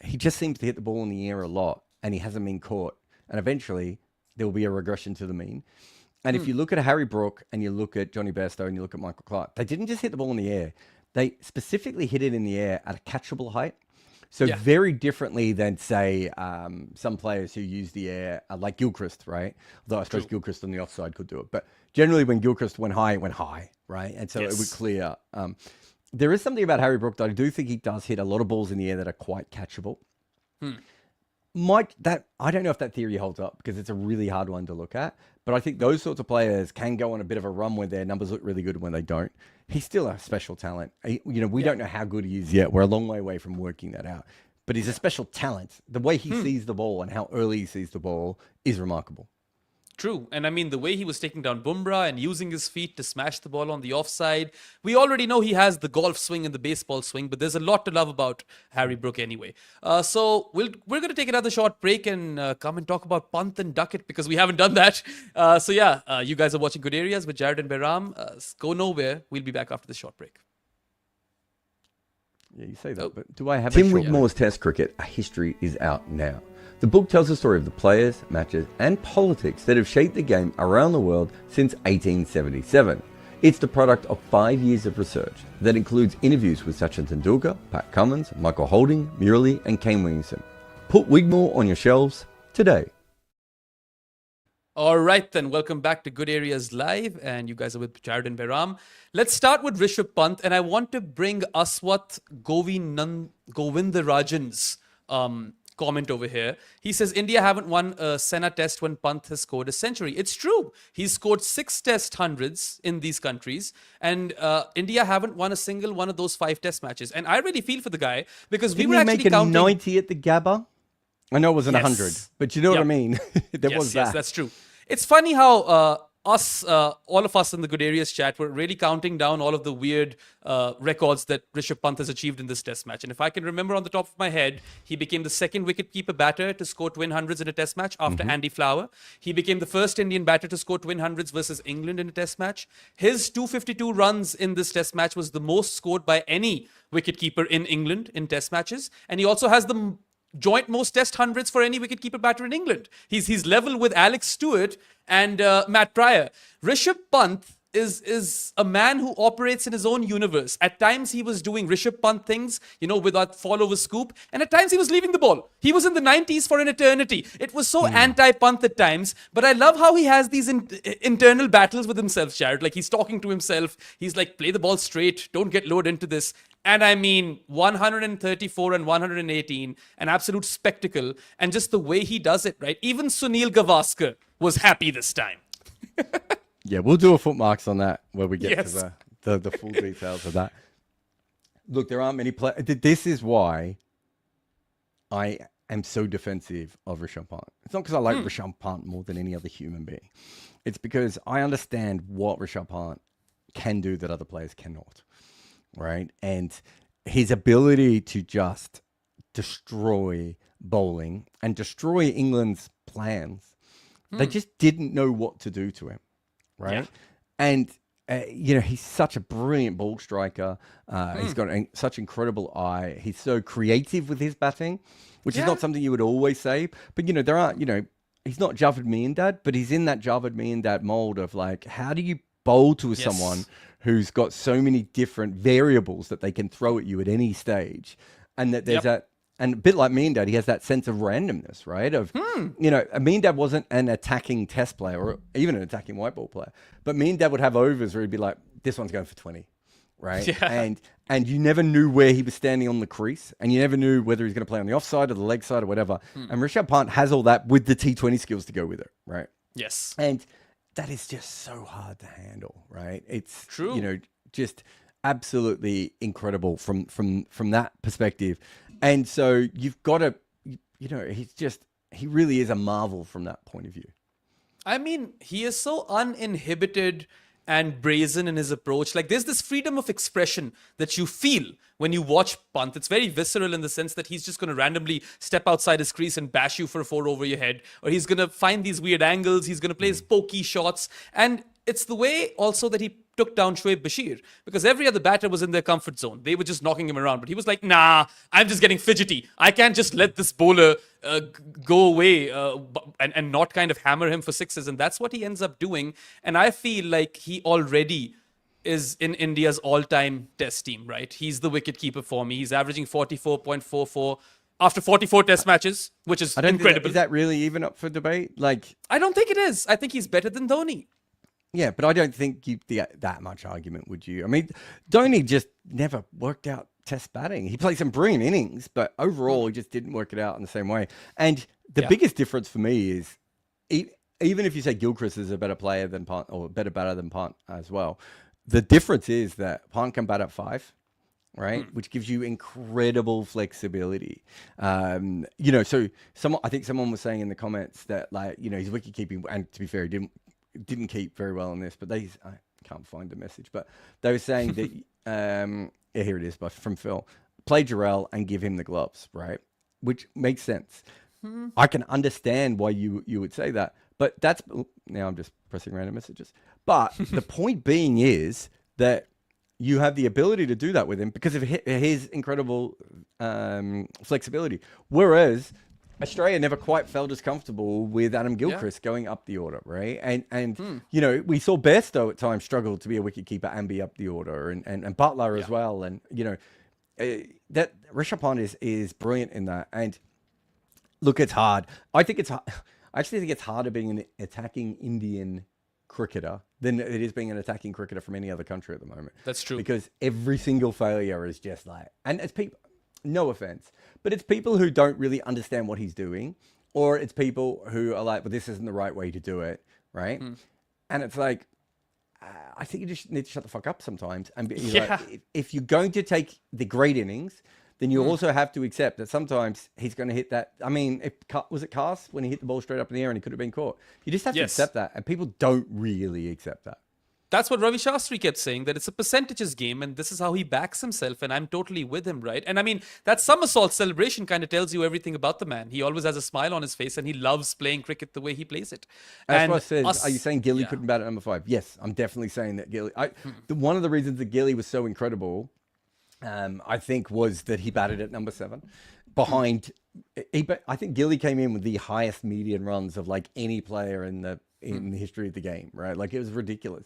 he just seems to hit the ball in the air a lot, and he hasn't been caught. And eventually, there will be a regression to the mean. And if you look at Harry Brook and you look at Johnny Bairstow and you look at Michael Clark, they didn't just hit the ball in the air. They specifically hit it in the air at a catchable height. So very differently than, say, some players who use the air, like Gilchrist, right? Although I suppose Gilchrist on the offside could do it. But generally when Gilchrist went high, right? And so it would clear. There is something about Harry Brook that I do think he does hit a lot of balls in the air that are quite catchable. I don't know if that theory holds up because it's a really hard one to look at. But I think those sorts of players can go on a bit of a run where their numbers look really good when they don't. He's still a special talent. We don't know how good he is yet. We're a long way away from working that out. But he's a special talent. The way he sees the ball and how early he sees the ball is remarkable. True. And I mean, the way he was taking down Bumrah and using his feet to smash the ball on the offside, we already know he has the golf swing and the baseball swing, but there's a lot to love about Harry Brook anyway. So we're going to take another short break and come and talk about Pant and Duckett because we haven't done that. You guys are watching Good Areas with Jarrod and Behram. Go nowhere. We'll be back after the short break. Yeah, you say that, but do I have Tim Wigmore's Test Cricket, A History is out now. The book tells the story of the players, matches and politics that have shaped the game around the world since 1877. It's the product of 5 years of research that includes interviews with Sachin Tendulkar, Pat Cummins, Michael Holding, Murali and Kane Williamson. Put Wigmore on your shelves today. All right, then. Welcome back to Good Areas Live. And you guys are with Jarrod and Behram. Let's start with Rishabh Pant. And I want to bring Aswat Govindarajan's comment over here. He says, India haven't won a Sena test when Pant has scored a century. It's true. He's scored 6 test hundreds in these countries. And India haven't won a single one of those 5 test matches. And I really feel for the guy because we were actually counting... 90 at the Gabba? I know it wasn't 100, but you know what I mean? Was that. Yes, that's true. It's funny how all of us in the Good Areas chat were really counting down all of the weird records that Rishabh Pant has achieved in this test match. And if I can remember on the top of my head, he became the second wicketkeeper batter to score twin hundreds in a test match after Andy Flower. He became the first Indian batter to score twin hundreds versus England in a test match. His 252 runs in this test match was the most scored by any wicketkeeper in England in test matches. And he also has the joint most test hundreds for any wicketkeeper batter in England. He's level with Alex Stewart and Matt Pryor. Rishabh Pant is a man who operates in his own universe. At times he was doing Rishabh Pant things, with that fall over scoop, and at times he was leaving the ball. He was in the 90s for an eternity. It was so anti-Pant at times, but I love how he has these internal battles with himself, Jarrod. Like he's talking to himself. He's like, play the ball straight. Don't get lowered into this. And I mean, 134 and 118, an absolute spectacle. And just the way he does it, right? Even Sunil Gavaskar was happy this time. Yeah, we'll do a footmarks on that where we get to the full details of that. Look, there aren't many players. This is why I am so defensive of Rishabh Pant. It's not because I like Rishabh Pant more than any other human being. It's because I understand what Rishabh Pant can do that other players cannot. Right? And his ability to just destroy bowling and destroy England's plans, they just didn't know what to do to him. Right? And, he's such a brilliant ball striker. He's got such incredible eye. He's so creative with his batting, which is not something you would always say. But, there are, he's not Javed Miandad, but he's in that Javed Miandad mold of like, how do you bowl to someone who's got so many different variables that they can throw at you at any stage, and that there's And a bit like me and Dad, he has that sense of randomness, right? Of, me and Dad wasn't an attacking test player or even an attacking white ball player. But me and Dad would have overs where he'd be like, this one's going for 20, right? Yeah. And you never knew where he was standing on the crease. And you never knew whether he was going to play on the offside or the leg side or whatever. And Rishabh Pant has all that with the T20 skills to go with it, right? Yes. And that is just so hard to handle, right? It's True. Just absolutely incredible from that perspective. And so you've got to, he really is a marvel from that point of view. I mean, he is so uninhibited and brazen in his approach. Like, there's this freedom of expression that you feel when you watch Pant. It's very visceral in the sense that he's just going to randomly step outside his crease and bash you for a 4 over your head. Or he's going to find these weird angles. He's going to play his pokey shots. And it's the way also that he took down Shoaib Bashir, because every other batter was in their comfort zone. They were just knocking him around. But he was like, nah, I'm just getting fidgety. I can't just let this bowler go away and not kind of hammer him for sixes. And that's what he ends up doing. And I feel like he already is in India's all-time test team, right? He's the wicketkeeper for me. He's averaging 44.44 after 44 test matches, which is incredible. Is that really even up for debate? Like, I don't think it is. I think he's better than Dhoni. Yeah, but I don't think you'd get that much argument, would you? I mean, Dhoni just never worked out test batting. He played some brilliant innings, but overall, he just didn't work it out in the same way. And the biggest difference for me is, even if you say Gilchrist is a better player than Pant, or better batter than Pant as well, the difference is that Pant can bat at 5, right? Which gives you incredible flexibility. So I think someone was saying in the comments that, like, his wicket keeping, and to be fair, he didn't keep very well in this, but I can't find the message, but they were saying that, here it is, from Phil, play Jarrell and give him the gloves, right? Which makes sense. I can understand why you would say that, but now I'm just pressing random messages. But the point being is that you have the ability to do that with him because of his incredible flexibility. Whereas Australia never quite felt as comfortable with Adam Gilchrist going up the order, right? And we saw Bairstow at times struggle to be a wicketkeeper and be up the order, and Butler as well. And that Rishabh Pant is brilliant in that. And look, it's hard. I actually think it's harder being an attacking Indian cricketer than it is being an attacking cricketer from any other country at the moment. That's true. Because every single failure is just like, and it's people. No offense, but it's people who don't really understand what he's doing, or it's people who are like, well, this isn't the right way to do it, right? And it's like, I think you just need to shut the fuck up sometimes. And be like, if you're going to take the great innings, then you also have to accept that sometimes he's going to hit that. I mean, was it Cast when he hit the ball straight up in the air and he could have been caught? You just have to accept that, and people don't really accept that. That's what Ravi Shastri kept saying, that it's a percentages game, and this is how he backs himself, and I'm totally with him, right? And I mean, that somersault celebration kind of tells you everything about the man. He always has a smile on his face, and he loves playing cricket the way he plays it. That's what I said. Are you saying Gilly couldn't bat at number 5? Yes, I'm definitely saying that Gilly. One of the reasons that Gilly was so incredible, I think, was that he batted at number 7. Behind, I think Gilly came in with the highest median runs of like any player in the history of the game, right? Like, it was ridiculous.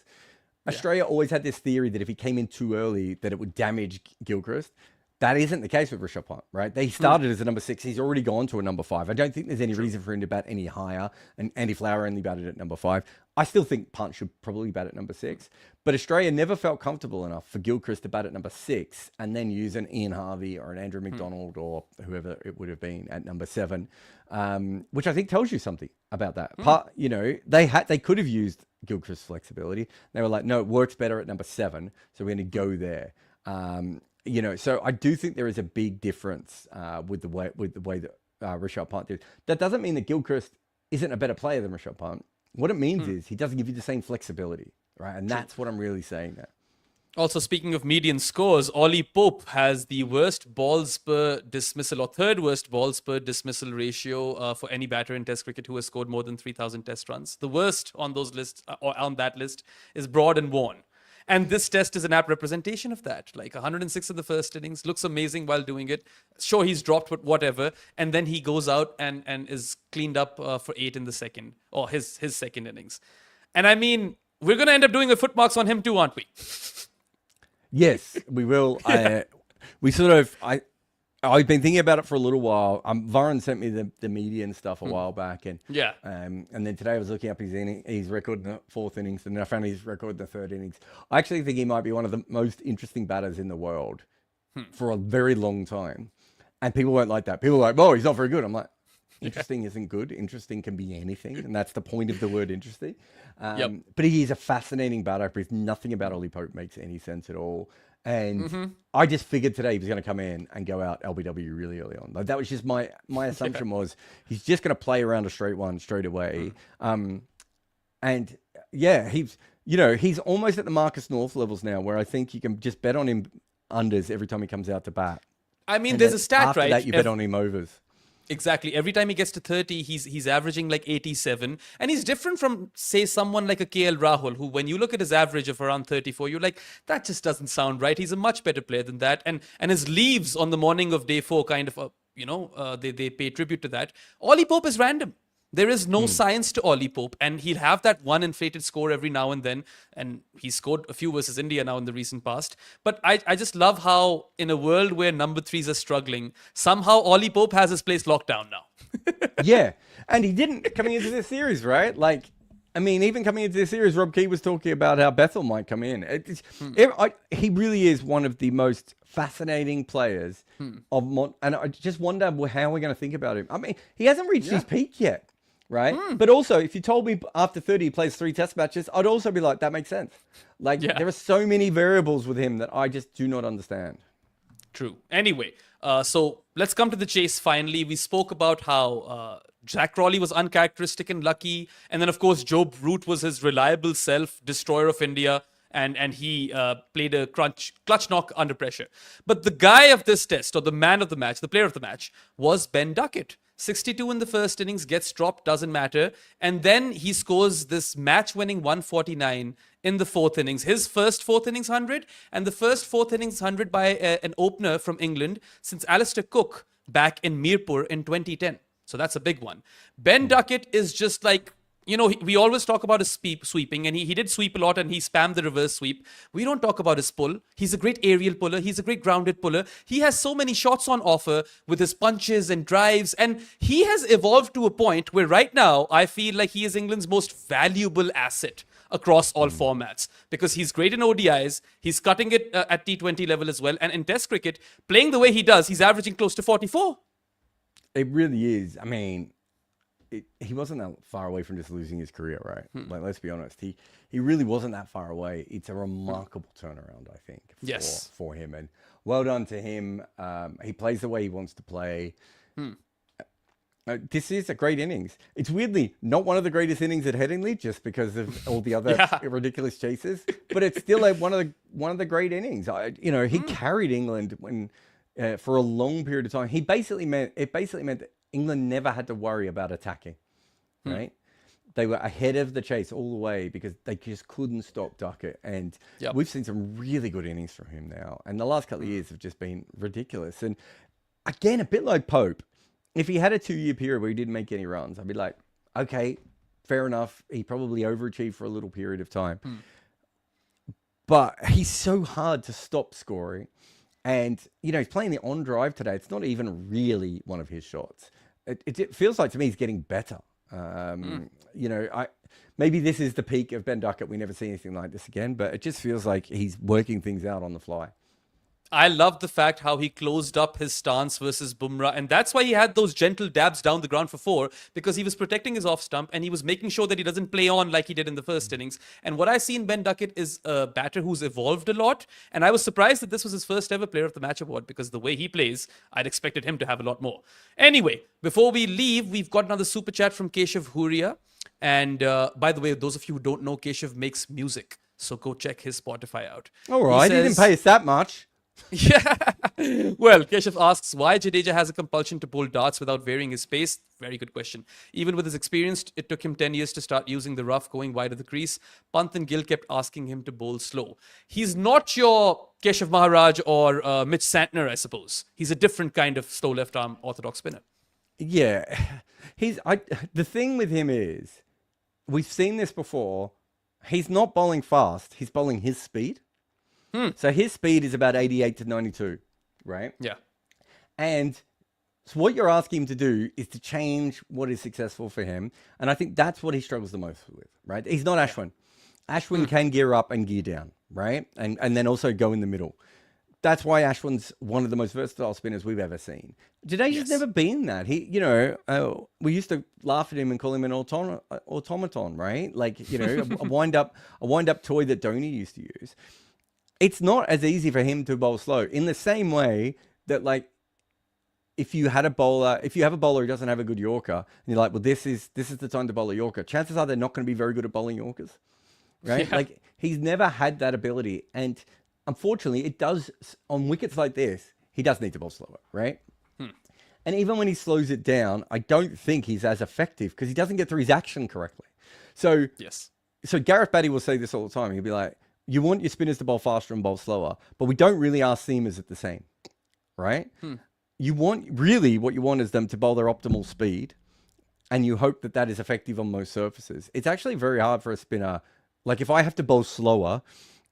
Australia always had this theory that if he came in too early, that it would damage Gilchrist. That isn't the case with Rishabh Pant, right? They started as a number 6. He's already gone to a number 5. I don't think there's any reason for him to bat any higher. And Andy Flower only batted at number 5. I still think Pant should probably bat at number 6. But Australia never felt comfortable enough for Gilchrist to bat at number 6 and then use an Ian Harvey or an Andrew McDonald or whoever it would have been at number 7, which I think tells you something about that. They could have used Gilchrist's flexibility. They were like, no, it works better at number 7, so we're going to go there. So I do think there is a big difference with the way that Rishabh Pant did. That doesn't mean that Gilchrist isn't a better player than Rishabh Pant. What it means is he doesn't give you the same flexibility, right? And that's what I'm really saying there. Also, speaking of median scores, Ollie Pope has the worst balls per dismissal, or third worst balls per dismissal ratio for any batter in Test cricket who has scored more than 3,000 Test runs. The worst on those lists, or on that list, is Broad and Vaughan. And this test is an apt representation of that. Like 106 in the first innings, looks amazing while doing it. Sure, he's dropped, but whatever. And then he goes out and is cleaned up for 8 in the second, or his second innings. And I mean, we're going to end up doing a foot marks on him too, aren't we? Yes, we will. I've been thinking about it for a little while. Varun sent me the median stuff a while back, and and then today I was looking up his record in the fourth innings, and then I found his record in the third innings. I actually think he might be one of the most interesting batters in the world for a very long time, and people won't like that. People are like, "Oh, he's not very good." I'm like, interesting isn't good. Interesting can be anything, and that's the point of the word interesting. But he is a fascinating batter because nothing about Ollie Pope makes any sense at all. And I just figured today he was going to come in and go out LBW really early on. Like, that was just my assumption was he's just going to play around a straight one straight away. And yeah, he's almost at the Marcus North levels now, where I think you can just bet on him unders every time he comes out to bat. I mean, And there's then a stat, after right? that, you bet on him overs. Exactly. Every time he gets to 30, he's averaging like 87. And he's different from, say, someone like a KL Rahul, who, when you look at his average of around 34, you're like, that just doesn't sound right. He's a much better player than that. And his leaves on the morning of day 4 kind of, they pay tribute to that. Ollie Pope is random. There is no science to Ollie Pope, and he'll have that one inflated score every now and then. And he scored a few versus India now in the recent past. But I just love how, in a world where number 3s are struggling, somehow Ollie Pope has his place locked down now. Yeah. And he didn't coming into this series, right? Like, I mean, even coming into this series, Rob Key was talking about how Bethel might come in. He really is one of the most fascinating players and I just wonder how we're going to think about him. I mean, he hasn't reached his peak yet. Right. But also, if you told me after 30 he plays 3 test matches, I'd also be like, that makes sense. Like, there are so many variables with him that I just do not understand. True. Anyway, so let's come to the chase finally. We spoke about how Jack Crawley was uncharacteristic and lucky. And then, of course, Joe Root was his reliable self, destroyer of India. And he played a clutch knock under pressure. But the guy of this test, or the man of the match, the player of the match, was Ben Duckett. 62 in the first innings, gets dropped, doesn't matter. And then he scores this match-winning 149 in the fourth innings. His first fourth innings 100, and the first fourth innings 100 by an opener from England since Alistair Cook back in Mirpur in 2010. So that's a big one. Ben Duckett is just like, we always talk about his sweeping, and he did sweep a lot, and he spammed the reverse sweep. We don't talk about his pull. He's a great aerial puller. He's a great grounded puller. He has so many shots on offer with his punches and drives, and he has evolved to a point where right now I feel like he is England's most valuable asset across all formats, because he's great in ODIs. He's cutting it at T20 level as well. And in Test cricket, playing the way he does, he's averaging close to 44. It really is. I mean, he wasn't that far away from just losing his career, right? Like, let's be honest. He really wasn't that far away. It's a remarkable turnaround, I think, for him. And well done to him. He plays the way he wants to play. This is a great innings. It's weirdly not one of the greatest innings at Headingley, just because of all the other ridiculous chases. But it's still one of the great innings. He carried England for a long period of time. It basically meant that England never had to worry about attacking, right? They were ahead of the chase all the way because they just couldn't stop Duckett. And we've seen some really good innings from him now. And the last couple of years have just been ridiculous. And again, a bit like Pope, if he had a 2-year period where he didn't make any runs, I'd be like, okay, fair enough. He probably overachieved for a little period of time. But he's so hard to stop scoring. And, he's playing the on drive today. It's not even really one of his shots. It feels like to me he's getting better. Maybe this is the peak of Ben Duckett. We never see anything like this again, but it just feels like he's working things out on the fly. I love the fact how he closed up his stance versus Bumrah, and that's why he had those gentle dabs down the ground for 4, because he was protecting his off stump and he was making sure that he doesn't play on like he did in the first innings. And what I see in Ben Duckett is a batter who's evolved a lot, and I was surprised that this was his first ever Player of the Match award, because the way he plays, I'd expected him to have a lot more. Anyway, before we leave, we've got another super chat from Keshav Huria. And by the way, those of you who don't know, Keshav makes music, so go check his Spotify out. All right, he didn't pay us that much. Yeah. Well, Keshav asks why Jadeja has a compulsion to bowl darts without varying his pace. Very good question. Even with his experience, it took him 10 years to start using the rough, going wide of the crease. Pant and Gill kept asking him to bowl slow. He's not your Keshav Maharaj or Mitch Santner, I suppose. He's a different kind of slow left-arm orthodox spinner. Yeah. The thing with him is, we've seen this before. He's not bowling fast. He's bowling his speed. So his speed is about 88 to 92, right? Yeah. And so what you're asking him to do is to change what is successful for him. And I think that's what he struggles the most with, right? He's not Ashwin. Ashwin can gear up and gear down, right? And then also go in the middle. That's why Ashwin's one of the most versatile spinners we've ever seen. Jadeja's Yes. never been that. He, we used to laugh at him and call him an automaton, right? Like, a wind up toy that Dhoni used to use. It's not as easy for him to bowl slow in the same way that, like, if you have a bowler who doesn't have a good Yorker, and you're like, well, this is the time to bowl a Yorker. Chances are they're not going to be very good at bowling Yorkers, right? Yeah. Like, he's never had that ability, and unfortunately, it does on wickets like this. He does need to bowl slower, right? And even when he slows it down, I don't think he's as effective because he doesn't get through his action correctly. So Yes. So Gareth Batty will say this all the time. He'll be like, "You want your spinners to bowl faster and bowl slower, but we don't really ask seamers at the same, right? You want what you want is them to bowl their optimal speed, and you hope that that is effective on most surfaces. It's actually very hard for a spinner. Like if I have to bowl slower."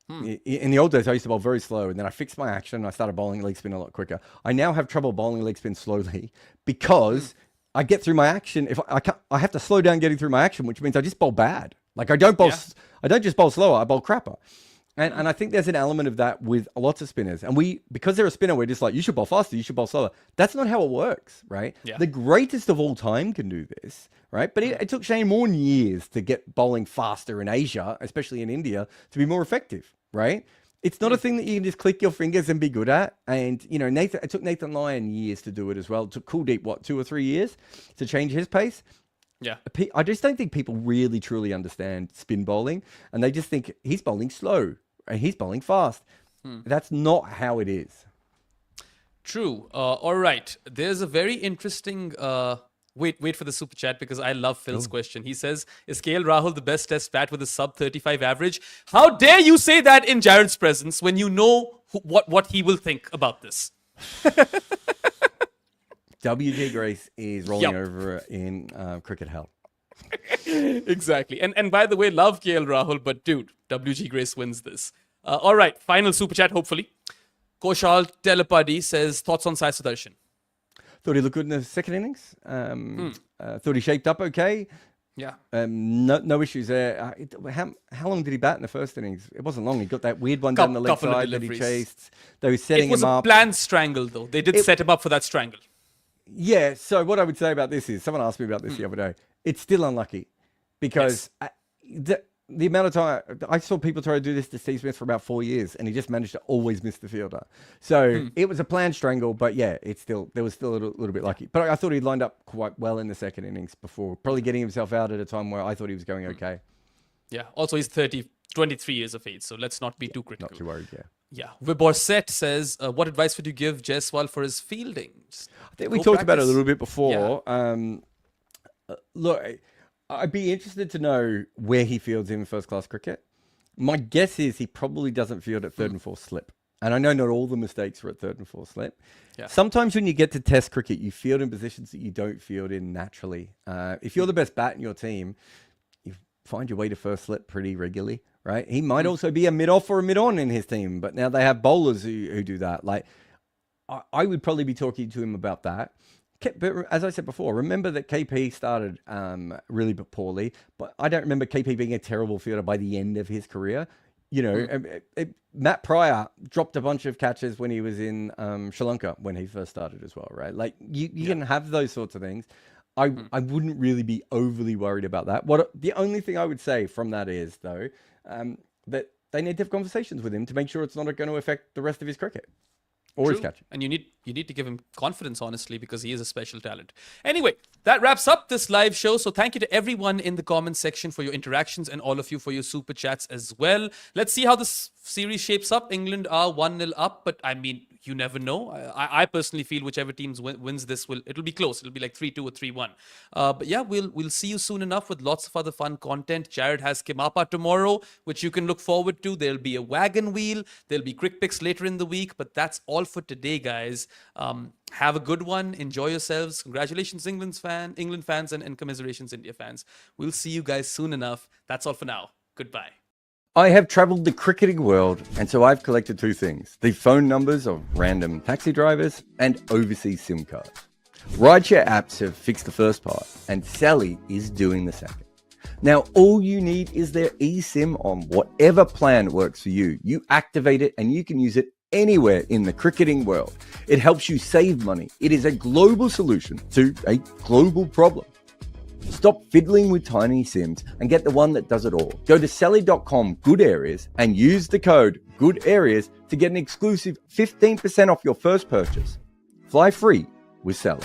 In the old days, I used to bowl very slow, and then I fixed my action, and I started bowling leg spin a lot quicker. I now have trouble bowling leg spin slowly because I get through my action. If I have to slow down getting through my action, which means I just bowl bad. Like I don't bowl, I don't just bowl slower, I bowl crapper. And I think there's an element of that with lots of spinners. And because they're a spinner, we're just like, you should bowl faster, you should bowl slower. That's not how it works, right? Yeah. The greatest of all time can do this, right? But it took Shane Warne years to get bowling faster in Asia, especially in India, to be more effective, right? It's not a thing that you can just click your fingers and be good at. And, it took Nathan Lyon years to do it as well. It took Kuldeep, 2 or 3 years to change his pace? Yeah. I just don't think people really, truly understand spin bowling. And they just think he's bowling slow and he's bowling fast. That's not how it is. True. All right. There's a very interesting... Wait for the super chat because I love Phil's question. He says, is KL Rahul the best test bat with a sub 35 average? How dare you say that in Jarrod's presence when you know what he will think about this? WG Grace is rolling over in cricket hell. Exactly. And by the way, love KL Rahul, but dude, WG Grace wins this. All right. Final super chat, hopefully. Koshal Telepadi says, thoughts on Sai Sudarshan? Thought he looked good in the second innings. Thought he shaped up okay. Yeah. No issues there. How long did he bat in the first innings? It wasn't long. He got that weird one down the leg Couple of side that he deliveries. chased. They were setting It was him a up. planned strangle, though. They did set him up for that strangle. Yeah. So what I would say about this is, someone asked me about this the other day. It's still unlucky because the amount of time I saw people try to do this to Steve Smith for about 4 years, and he just managed to always miss the fielder. So it was a planned strangle, but yeah, there was still a little bit lucky. But I thought he lined up quite well in the second innings before, probably getting himself out at a time where I thought he was going okay. Yeah. Also, he's 23 years of age, so let's not be too critical. Not too worried, yeah. Yeah. Viborset says, what advice would you give Jaiswal for his fielding? I think we talked about it a little bit before. Yeah. Look, I'd be interested to know where he fields in first-class cricket. My guess is he probably doesn't field at third and fourth slip. And I know not all the mistakes are at third and fourth slip. Yeah. Sometimes when you get to test cricket, you field in positions that you don't field in naturally. If you're the best bat in your team, you find your way to first slip pretty regularly, right? He might also be a mid-off or a mid-on in his team, but now they have bowlers who do that. Like, I would probably be talking to him about that. But as I said before, remember that KP started really poorly, but I don't remember KP being a terrible fielder by the end of his career. Matt Pryor dropped a bunch of catches when he was in Sri Lanka when he first started as well, right? Like you can have those sorts of things. I wouldn't really be overly worried about that. The only thing I would say from that is though that they need to have conversations with him to make sure it's not going to affect the rest of his cricket. Or his catch. And you need to give him confidence, honestly, because he is a special talent. Anyway, that wraps up this live show. So thank you to everyone in the comment section for your interactions and all of you for your super chats as well. Let's see how this series shapes up. England are 1-0 up, but I mean, you never know. I personally feel whichever team wins this, it'll be close. It'll be like 3-2 or 3-1. But yeah, we'll see you soon enough with lots of other fun content. Jarrod has Kimapa tomorrow, which you can look forward to. There'll be a wagon wheel. There'll be quick picks later in the week. But that's all for today, guys. Have a good one. Enjoy yourselves. Congratulations, England fans, and commiserations, India fans. We'll see you guys soon enough. That's all for now. Goodbye. I have traveled the cricketing world, and so I've collected two things: the phone numbers of random taxi drivers and overseas SIM cards. Rideshare apps have fixed the first part, and Sally is doing the second. Now, all you need is their eSIM on whatever plan works for you. You activate it and you can use it anywhere in the cricketing world. It helps you save money. It is a global solution to a global problem. Stop fiddling with tiny SIMs and get the one that does it all. Go to Sally.com Good Areas and use the code Good Areas to get an exclusive 15% off your first purchase. Fly free with Sally.